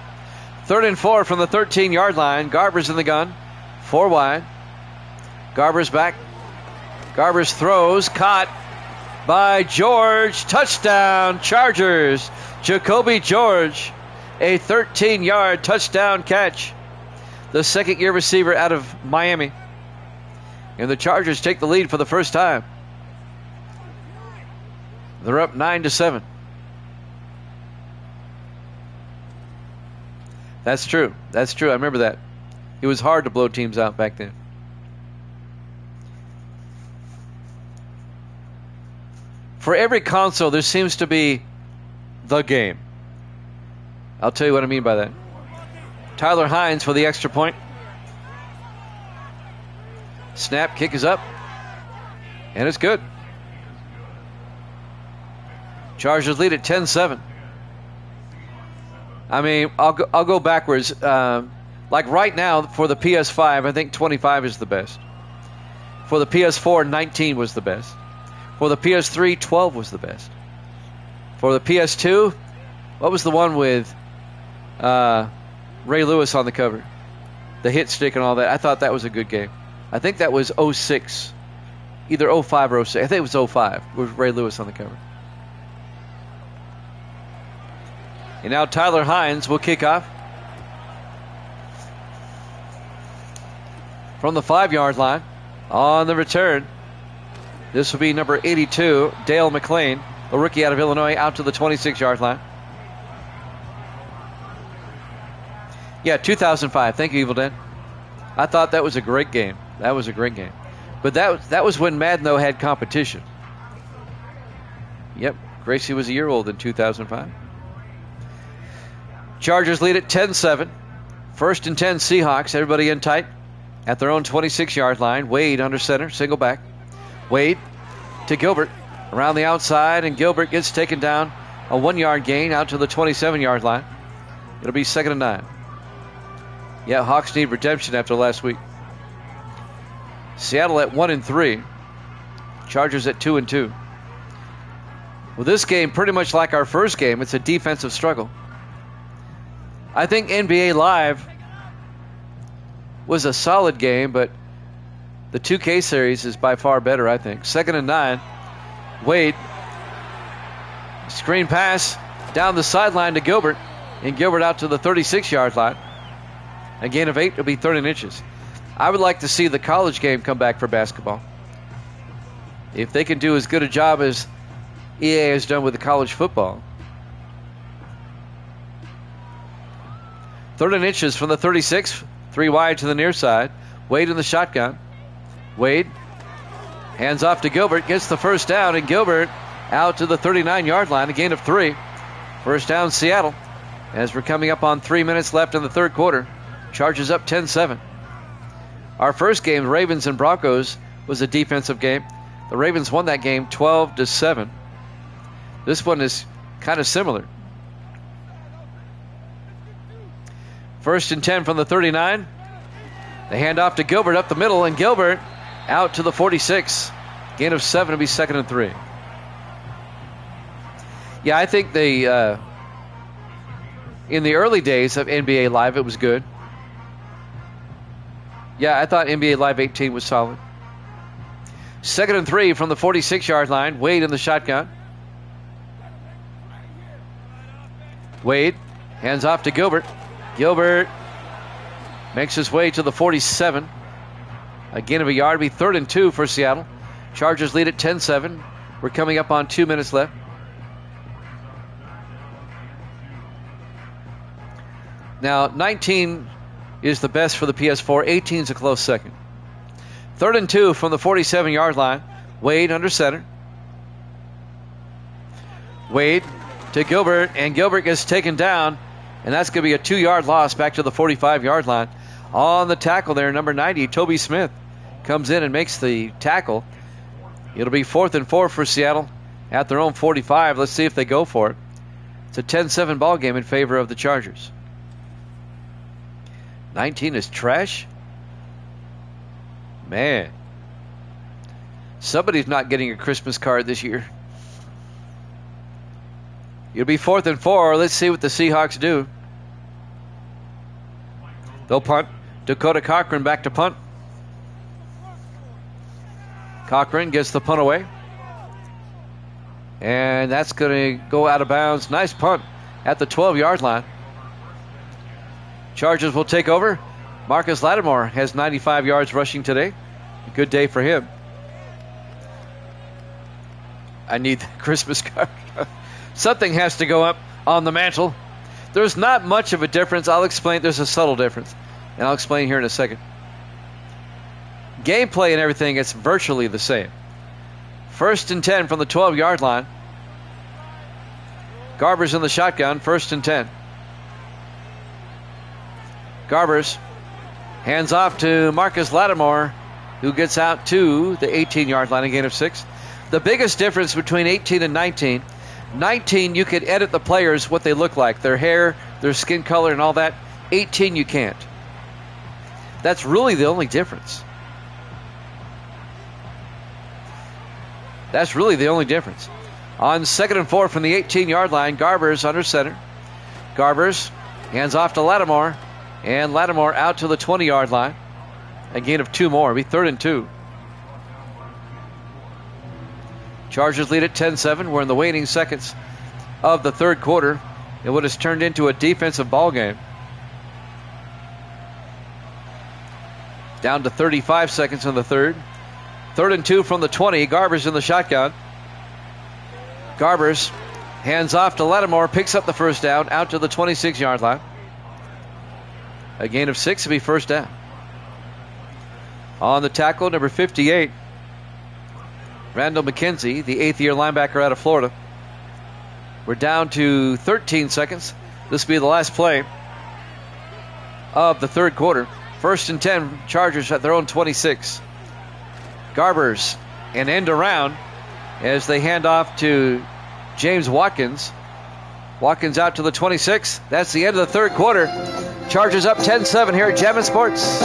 3rd and 4 from the 13-yard line. Garber's in the gun. 4 wide. Garber's back. Garber's throws. Caught by George. Touchdown, Chargers. Jacoby George. A 13-yard touchdown catch. The second-year receiver out of Miami. And the Chargers take the lead for the first time. They're up 9-7. That's true. That's true. I remember that. It was hard to blow teams out back then. For every console, there seems to be the game. I'll tell you what I mean by that. Tyler Hines for the extra point. Snap, kick is up. And it's good. Chargers lead at 10-7. I mean, I'll go backwards. Like right now, for the PS5, I think 25 is the best. For the PS4, 19 was the best. For the PS3, 12 was the best. For the PS2, what was the one with Ray Lewis on the cover? The hit stick and all that. I thought that was a good game. I think that was 06. Either 05 or 06. I think it was 05 with Ray Lewis on the cover. And now Tyler Hines will kick off. From the 5-yard line. On the return, this will be number 82, Dale McClain, a rookie out of Illinois, out to the 26-yard line. Yeah, 2005. Thank you, Evil Dan. I thought that was a great game. That was a great game. But that was when Madden, though, had competition. Yep, Gracie was a year old in 2005. Chargers lead at 10-7. 1st and 10 Seahawks. Everybody in tight at their own 26-yard line. Wade under center, single back. Wade to Gilbert around the outside, and Gilbert gets taken down. A 1-yard gain out to the 27-yard line. It'll be 2nd and 9. Yeah, Hawks need redemption after last week. Seattle at 1 and 3. Chargers at 2 and 2. Well, this game, pretty much like our first game, it's a defensive struggle. I think NBA Live was a solid game, but the 2K series is by far better, I think. 2nd and 9. Wade. Screen pass down the sideline to Gilbert. And Gilbert out to the 36-yard line. A gain of 8 will be 30 inches. I would like to see the college game come back for basketball. If they can do as good a job as EA has done with the college football. Third and inches from the 36. 3 wide to the near side. Wade in the shotgun. Wade hands off to Gilbert. Gets the first down, and Gilbert out to the 39-yard line. A gain of 3. First down, Seattle. As we're coming up on 3 minutes left in the third quarter. Chargers up 10-7. Our first game, Ravens and Broncos, was a defensive game. The Ravens won that game 12-7. This one is kind of similar. First and 10 from the 39. They hand off to Gilbert up the middle, and Gilbert out to the 46. Gain of 7 to be 2nd and 3. Yeah, I think in the early days of NBA Live, it was good. Yeah, I thought NBA Live 18 was solid. 2nd and 3 from the 46-yard line. Wade in the shotgun. Wade hands off to Gilbert. Gilbert makes his way to the 47. A gain of a yard. Be 3rd and 2 for Seattle. Chargers lead at 10-7. We're coming up on 2 minutes left. Now, 19 is the best for the PS4. 18 is a close second. 3rd and 2 from the 47-yard line. Wade under center. Wade to Gilbert, and Gilbert gets taken down, and that's going to be a 2-yard loss back to the 45-yard line. On the tackle there, number 90, Toby Smith, comes in and makes the tackle. It'll be 4th and 4 for Seattle at their own 45. Let's see if they go for it. It's a 10-7 ball game in favor of the Chargers. 19 is trash. Man, somebody's not getting a Christmas card this year. It'll be 4th and 4. Let's see what the Seahawks do. They'll punt. Dakota Cochran back to punt. Cochran gets the punt away. And that's going to go out of bounds. Nice punt at the 12-yard line. Chargers will take over. Marcus Lattimore has 95 yards rushing today. A good day for him. I need the Christmas card. Something has to go up on the mantle. There's not much of a difference. I'll explain. There's a subtle difference, and I'll explain here in a second. Gameplay and everything, it's virtually the same. 1st and 10 from the 12-yard line. Garber's in the shotgun. 1st and 10. Garbers hands off to Marcus Lattimore, who gets out to the 18-yard line, a gain of 6. The biggest difference between 18 and 19, 19 you could edit the players what they look like, their hair, their skin color, and all that. 18 you can't. That's really the only difference. That's really the only difference. On 2nd and 4 from the 18-yard line, Garbers under center. Garbers hands off to Lattimore. And Lattimore out to the 20-yard line. A gain of 2 more. It'll be 3rd and 2. Chargers lead at 10-7. We're in the waning seconds of the third quarter in what has turned into a defensive ball game. Down to 35 seconds in the third. 3rd and 2 from the 20. Garbers in the shotgun. Garbers hands off to Lattimore. Picks up the first down out to the 26-yard line. A gain of 6 to be first down. On the tackle, number 58, Randall McKenzie, the 8th-year linebacker out of Florida. We're down to 13 seconds. This will be the last play of the third quarter. 1st and 10, Chargers at their own 26. Garbers an end around as they hand off to James Watkins. Watkins out to the 26. That's the end of the third quarter. Chargers up 10-7 here at Jammin' Sports.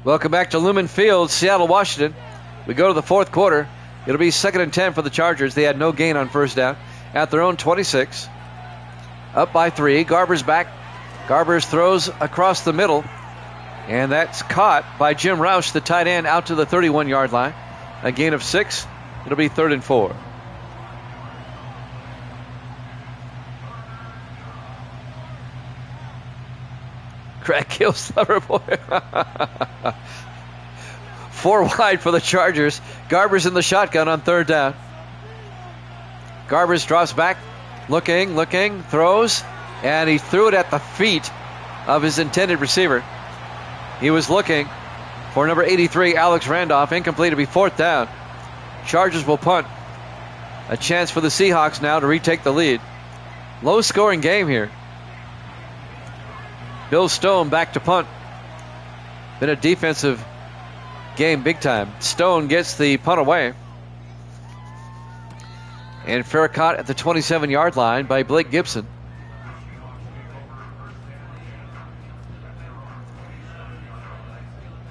Welcome back to Lumen Field, Seattle, Washington. We go to the fourth quarter. It'll be 2nd and 10 for the Chargers. They had no gain on first down at their own 26. Up by 3. Garbers back. Garbers throws across the middle. And that's caught by Jim Roush, the tight end, out to the 31-yard line. A gain of 6. It'll be 3rd and 4. Crack kills Loverboy. 4 wide for the Chargers. Garber's in the shotgun on 3rd down. Garbers drops back, looking, throws, and he threw it at the feet of his intended receiver. He was looking for number 83, Alex Randolph. Incomplete. It'll be 4th down. Chargers will punt. A chance for the Seahawks now to retake the lead. Low-scoring game here. Bill Stone back to punt. Been a defensive game big time. Stone gets the punt away. And fair caught at the 27-yard line by Blake Gibson.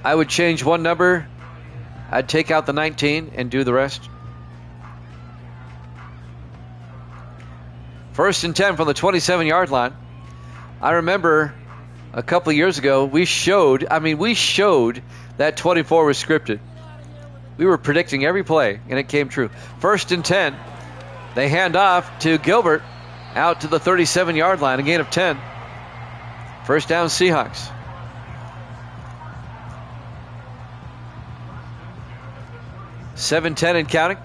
I would change one number. I'd take out the 19 and do the rest. 1st and 10 from the 27-yard line. I remember a couple of years ago, we showed that 24 was scripted. We were predicting every play, and it came true. 1st and 10. They hand off to Gilbert out to the 37-yard line, a gain of 10. 1st down, Seahawks. $7-10 and counting.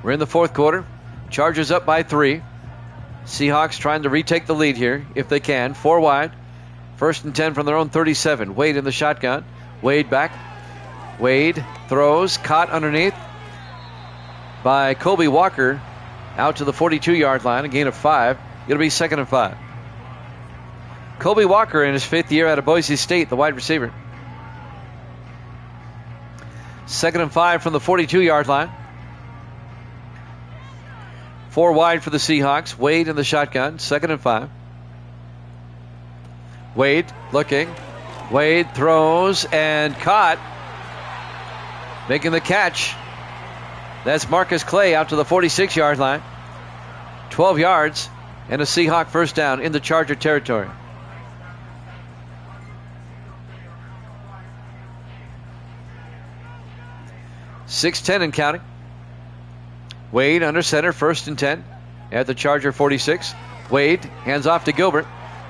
We're in the 4th quarter. Chargers up by 3. Seahawks trying to retake the lead here if they can. 4 wide. 1st and 10 from their own 37. Wade in the shotgun. Wade back. Wade throws. Caught underneath by Colby Walker out to the 42-yard line. A gain of 5. It'll be 2nd and 5. Colby Walker in his 5th year out of Boise State, the wide receiver. 2nd and 5 from the 42-yard line. 4 wide for the Seahawks. Wade in the shotgun. 2nd and 5. Wade looking. Wade throws and caught. Making the catch. That's Marcus Clay out to the 46-yard line. 12 yards and a Seahawk 1st down in the Charger territory. $6-10 and counting. Wade under center, 1st and 10 at the Charger 46. Wade hands off to Gilbert,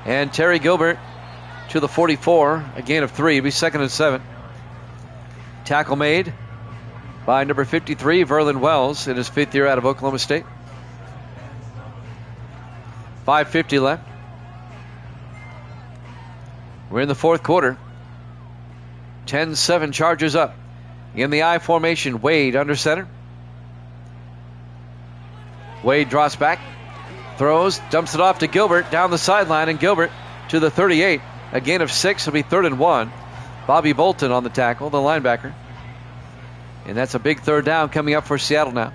and Terry Gilbert to the 44, a gain of 3. It'll be 2nd and 7. Tackle made by number 53, Verlin Wells, in his 5th year out of Oklahoma State. 5:50 left. We're in the 4th quarter. 10-7 Chargers up. In the I formation, Wade under center. Wade drops back, throws, dumps it off to Gilbert down the sideline, and Gilbert to the 38. A gain of 6 will be 3rd and 1. Bobby Bolton on the tackle, the linebacker. And that's a big 3rd down coming up for Seattle now.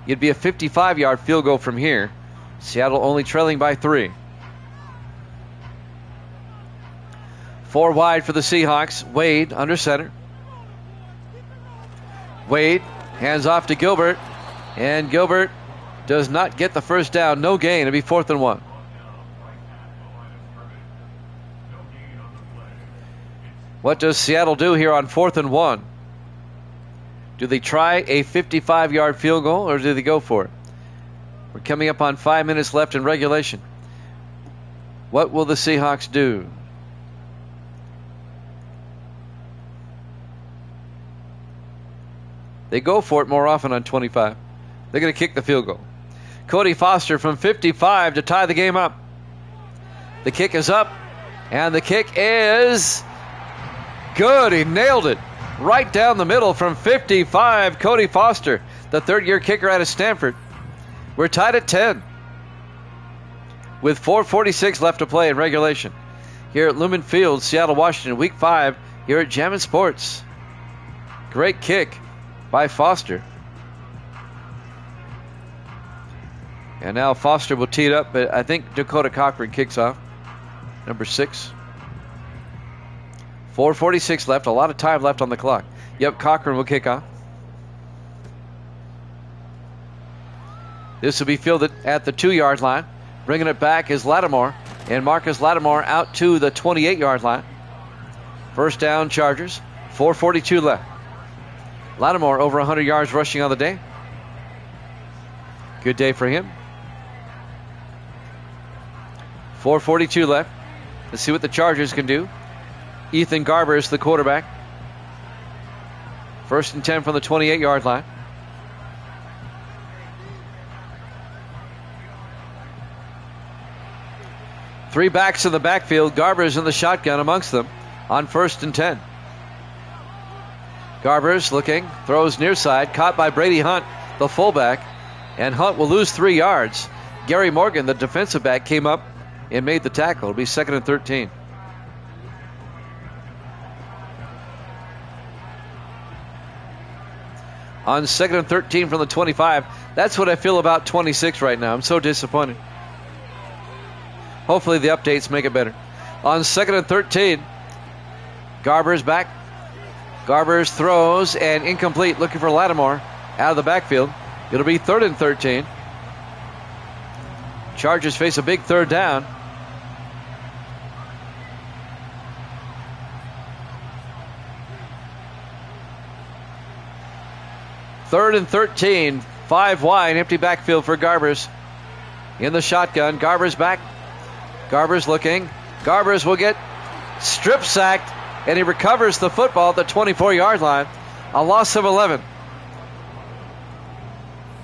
It'd be a 55-yard field goal from here. Seattle only trailing by 3. 4 wide for the Seahawks. Wade under center. Wade hands off to Gilbert, and Gilbert does not get the 1st down. No gain. It'll be 4th and 1. What does Seattle do here on 4th and 1? Do they try a 55-yard field goal, or do they go for it? We're coming up on 5 minutes left in regulation. What will the Seahawks do? They go for it more often on 25. They're going to kick the field goal. Cody Foster from 55 to tie the game up. The kick is up, and the kick is good. He nailed it right down the middle from 55. Cody Foster, the 3rd-year kicker out of Stanford. We're tied at 10 with 4:46 left to play in regulation here at Lumen Field, Seattle, Washington, Week 5 here at Jammin' Sports. Great kick by Foster. And now Foster will tee it up, but I think Dakota Cochran kicks off. Number 6. 4:46 left. A lot of time left on the clock. Yep, Cochran will kick off. This will be fielded at the 2-yard line. Bringing it back is Lattimore. And Marcus Lattimore out to the 28-yard line. 1st down, Chargers. 4:42 left. Lattimore over 100 yards rushing on the day. Good day for him. 4:42 left. Let's see what the Chargers can do. Ethan Garber is the quarterback. 1st and 10 from the 28-yard line. Three backs in the backfield. Garber's in the shotgun amongst them on 1st and 10. Garber's looking, throws near side, caught by Brady Hunt, the fullback, and Hunt will lose 3 yards. Gary Morgan, the defensive back, came up and made the tackle. It'll be 2nd and 13. On 2nd and 13 from the 25. That's what I feel about 26 right now. I'm so disappointed. Hopefully the updates make it better. On 2nd and 13, Garber's back. Garber's throws and incomplete, looking for Lattimore out of the backfield. It'll be 3rd and 13. Chargers face a big 3rd down. Third and 13, 5 wide, empty backfield for Garber's. In the shotgun, Garber's back. Garber's looking. Garber's will get strip sacked, and he recovers the football at the 24-yard line. A loss of 11.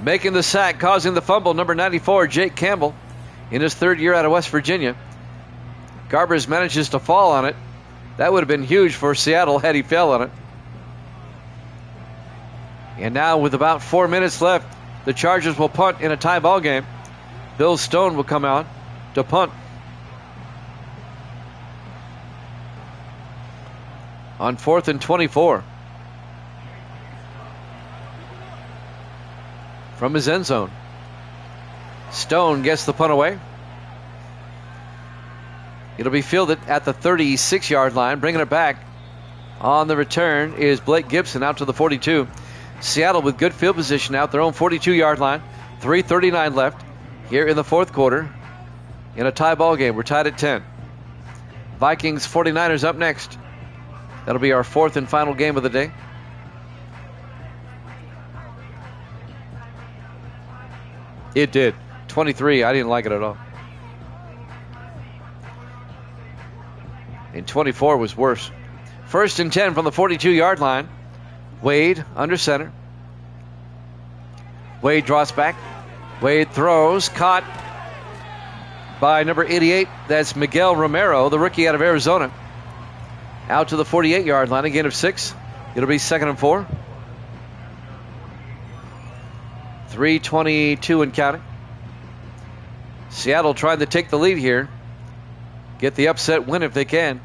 Making the sack, causing the fumble, number 94, Jake Campbell, in his 3rd year out of West Virginia. Garber's manages to fall on it. That would have been huge for Seattle had he fell on it. And now with about 4 minutes left, the Chargers will punt in a tie ball game. Bill Stone will come out to punt. On 4th and 24. From his end zone. Stone gets the punt away. It'll be fielded at the 36-yard line. Bringing it back on the return is Blake Gibson out to the 42. Seattle with good field position out their own 42-yard line. 3:39 left here in the 4th quarter in a tie ball game. We're tied at 10. Vikings 49ers up next. That'll be our 4th and final game of the day. It did. 23. I didn't like it at all. And 24 was worse. 1st and 10 from the 42-yard line. Wade under center. Wade draws back. Wade throws. Caught by number 88. That's Miguel Romero, the rookie out of Arizona. Out to the 48-yard line. A gain of 6. It'll be 2nd and 4. 3:22 and counting. Seattle trying to take the lead here. Get the upset win if they can.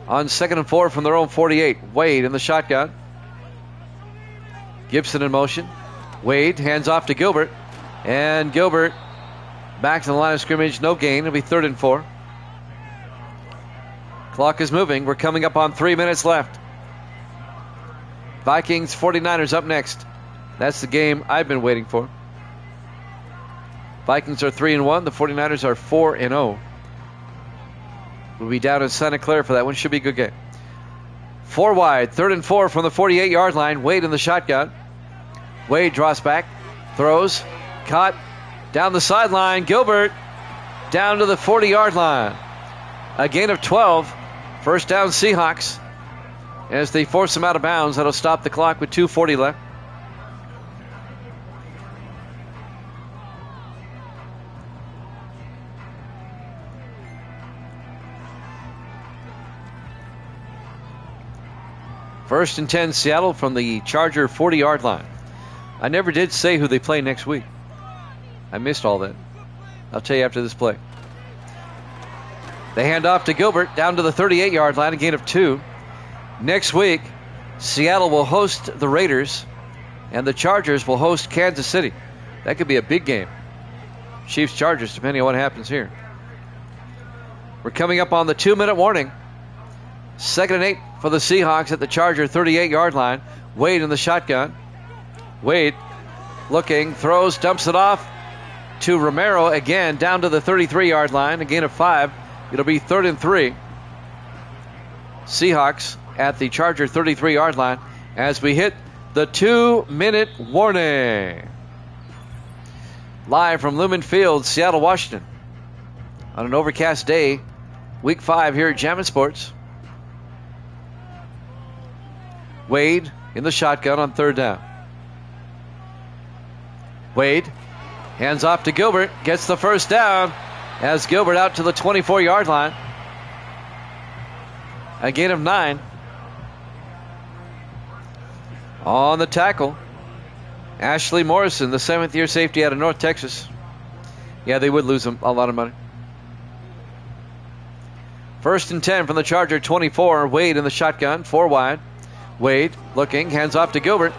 On 2nd and 4 from their own 48. Wade in the shotgun. Gibson in motion. Wade hands off to Gilbert. And Gilbert back to the line of scrimmage. No gain. It'll be 3rd and 4. Clock is moving. We're coming up on 3 minutes left. Vikings 49ers up next. That's the game I've been waiting for. Vikings are 3-1. The 49ers are 4-0. We'll be down in Santa Clara for that one. Should be a good game. 4 wide. 3rd and 4 from the 48-yard line. Wade in the shotgun. Wade draws back. Throws. Caught. Down the sideline. Gilbert down to the 40-yard line. A gain of 12. 1st down Seahawks. As they force him out of bounds, that'll stop the clock with 2:40 left. First and 10 Seattle from the Charger 40-yard line. I never did say who they play next week. I missed all that. I'll tell you after this play. They hand off to Gilbert down to the 38-yard line, a gain of 2. Next week, Seattle will host the Raiders, and the Chargers will host Kansas City. That could be a big game. Chiefs-Chargers, depending on what happens here. We're coming up on the 2-minute warning. 2nd and 8 for the Seahawks at the Charger 38-yard line. Wade in the shotgun. Wade looking, throws, dumps it off to Romero again down to the 33-yard line. A gain of 5. It'll be 3rd and 3. Seahawks at the Charger 33-yard line as we hit the 2-minute warning. Live from Lumen Field, Seattle, Washington. On an overcast day, Week 5 here at Jammin' Sports. Wade in the shotgun on third down. Wade hands off to Gilbert, gets the first down as Gilbert out to the 24-yard line. A gain of 9. On the tackle, Ashley Morrison, the 7th-year safety out of North Texas. Yeah, they would lose a lot of money. 1st and 10 from the Charger 24. Wade in the shotgun, 4 wide. Wade looking, hands off to Gilbert,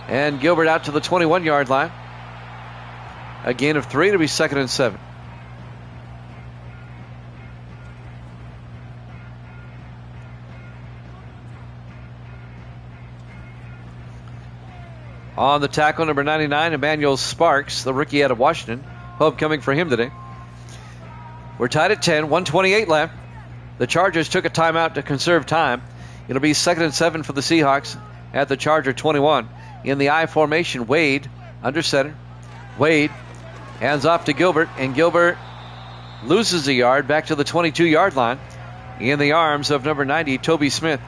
and Gilbert out to the 21-yard line. A gain of 3 to be 2nd and 7. On the tackle, number 99, Emmanuel Sparks, the rookie out of Washington. Homecoming for him today. We're tied at 10, 1:28 left. The Chargers took a timeout to conserve time. It'll be 2nd and 7 for the Seahawks at the Charger 21. In the I formation, Wade under center. Wade hands off to Gilbert, and Gilbert loses a yard back to the 22-yard line in the arms of number 90, Toby Smith.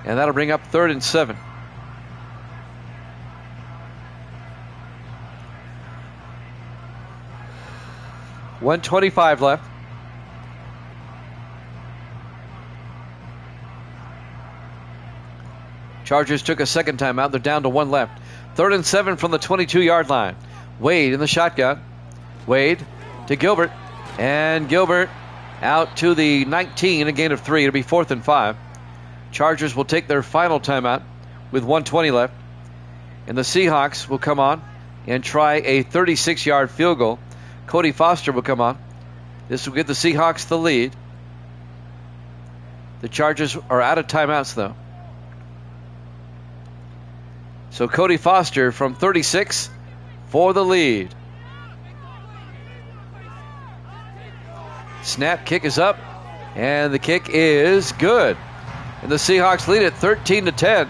And that'll bring up 3rd and 7. $1:25 left. Chargers took a second timeout. They're down to 1 left. 3rd and 7 from the 22-yard line. Wade in the shotgun. Wade to Gilbert. And Gilbert out to the 19, a gain of 3. It'll be 4th and 5. Chargers will take their final timeout with 1:20 left. And the Seahawks will come on and try a 36-yard field goal. Cody Foster will come on. This will give the Seahawks the lead. The Chargers are out of timeouts, though. So Cody Foster from 36 for the lead. Snap, kick is up, and the kick is good. And the Seahawks lead it 13-10.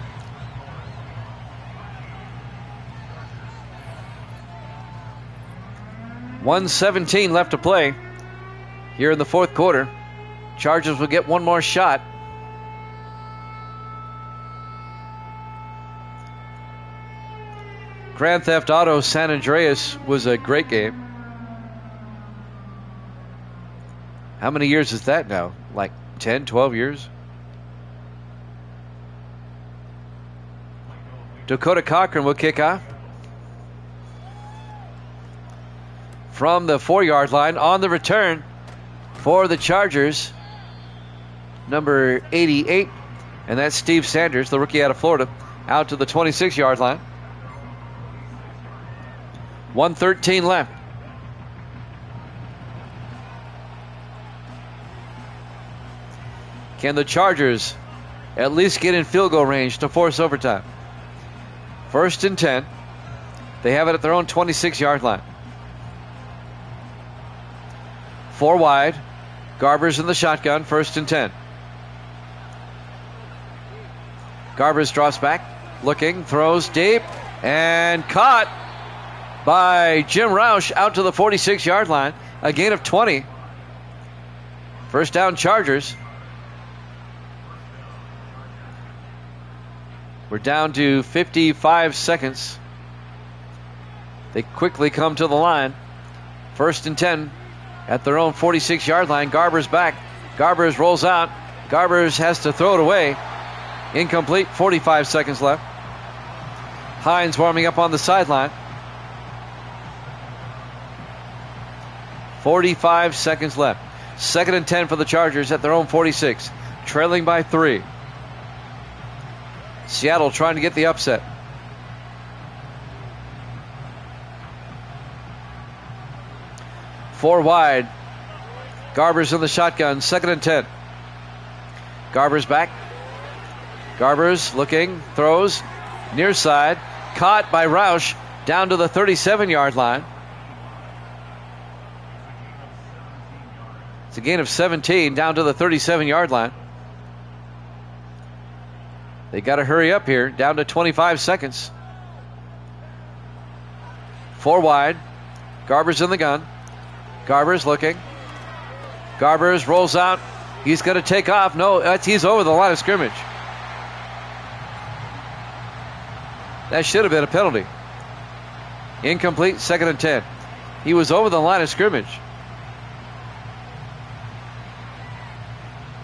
$1:17 left to play here in the 4th quarter. Chargers will get one more shot. Grand Theft Auto San Andreas was a great game. How many years is that now? Like 10, 12 years? Dakota Cochran will kick off. From the 4-yard line on the return for the Chargers, number 88, and that's Steve Sanders, the rookie out of Florida, out to the 26-yard line. 1:13 left. Can the Chargers at least get in field goal range to force overtime? 1st and 10. They have it at their own 26-yard line. 4 wide. Garber's in the shotgun. 1st and 10. Garber's drops back. Looking. Throws deep. And caught by Jim Roush out to the 46-yard line. A gain of 20. First down, Chargers. We're down to 55 seconds. They quickly come to the line. 1st and 10 at their own 46-yard line. Garber's back. Garbers rolls out. Garbers has to throw it away. Incomplete. 45 seconds left. Hines warming up on the sideline. 45 seconds left. 2nd and 10 for the Chargers at their own 46. Trailing by 3. Seattle trying to get the upset. Four wide. Garber's in the shotgun. 2nd and 10. Garber's back. Garber's looking. Throws. Near side. Caught by Roush down to the 37-yard line. It's a gain of 17 down to the 37-yard line. They got to hurry up here. Down to 25 seconds. 4 wide. Garber's in the gun. Garber's looking. Garber's rolls out He's going to take off. No, he's over the line of scrimmage. That should have been a penalty. Incomplete, 2nd and 10. He was over the line of scrimmage.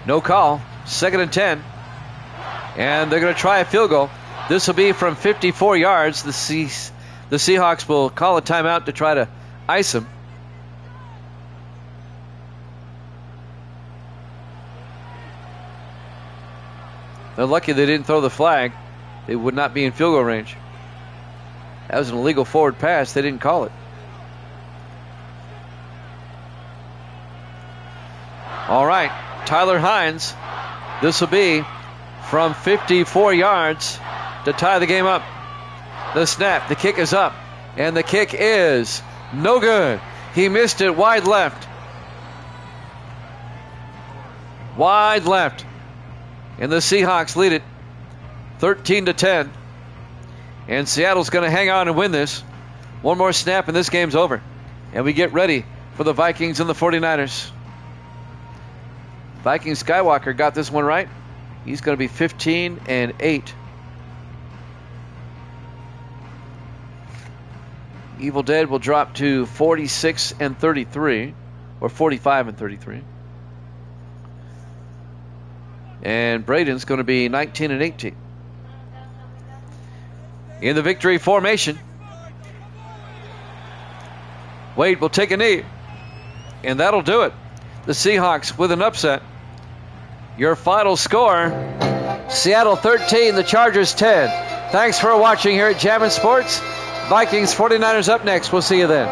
No call, 2nd and 10. And they're going to try a field goal. This will be from 54 yards. The Seahawks will call a timeout to try to ice him. They're lucky they didn't throw the flag. They would not be in field goal range. That was an illegal forward pass. They didn't call it. All right, Tyler Hines. This will be from 54 yards to tie the game up. The snap, the kick is up, and the kick is no good. He missed it wide left. Wide left. And the Seahawks lead it 13-10. And Seattle's going to hang on and win this. One more snap and this game's over. And we get ready for the Vikings and the 49ers. Viking Skywalker got this one right. He's going to be 15-8. Evil Dead will drop to 46-33, or 45-33. And Braden's going to be 19-18. In the victory formation, Wade will take a knee, and that'll do it. The Seahawks with an upset. Your final score, Seattle 13, the Chargers 10. Thanks for watching here at Jammin' Sports. Vikings 49ers up next. We'll see you then.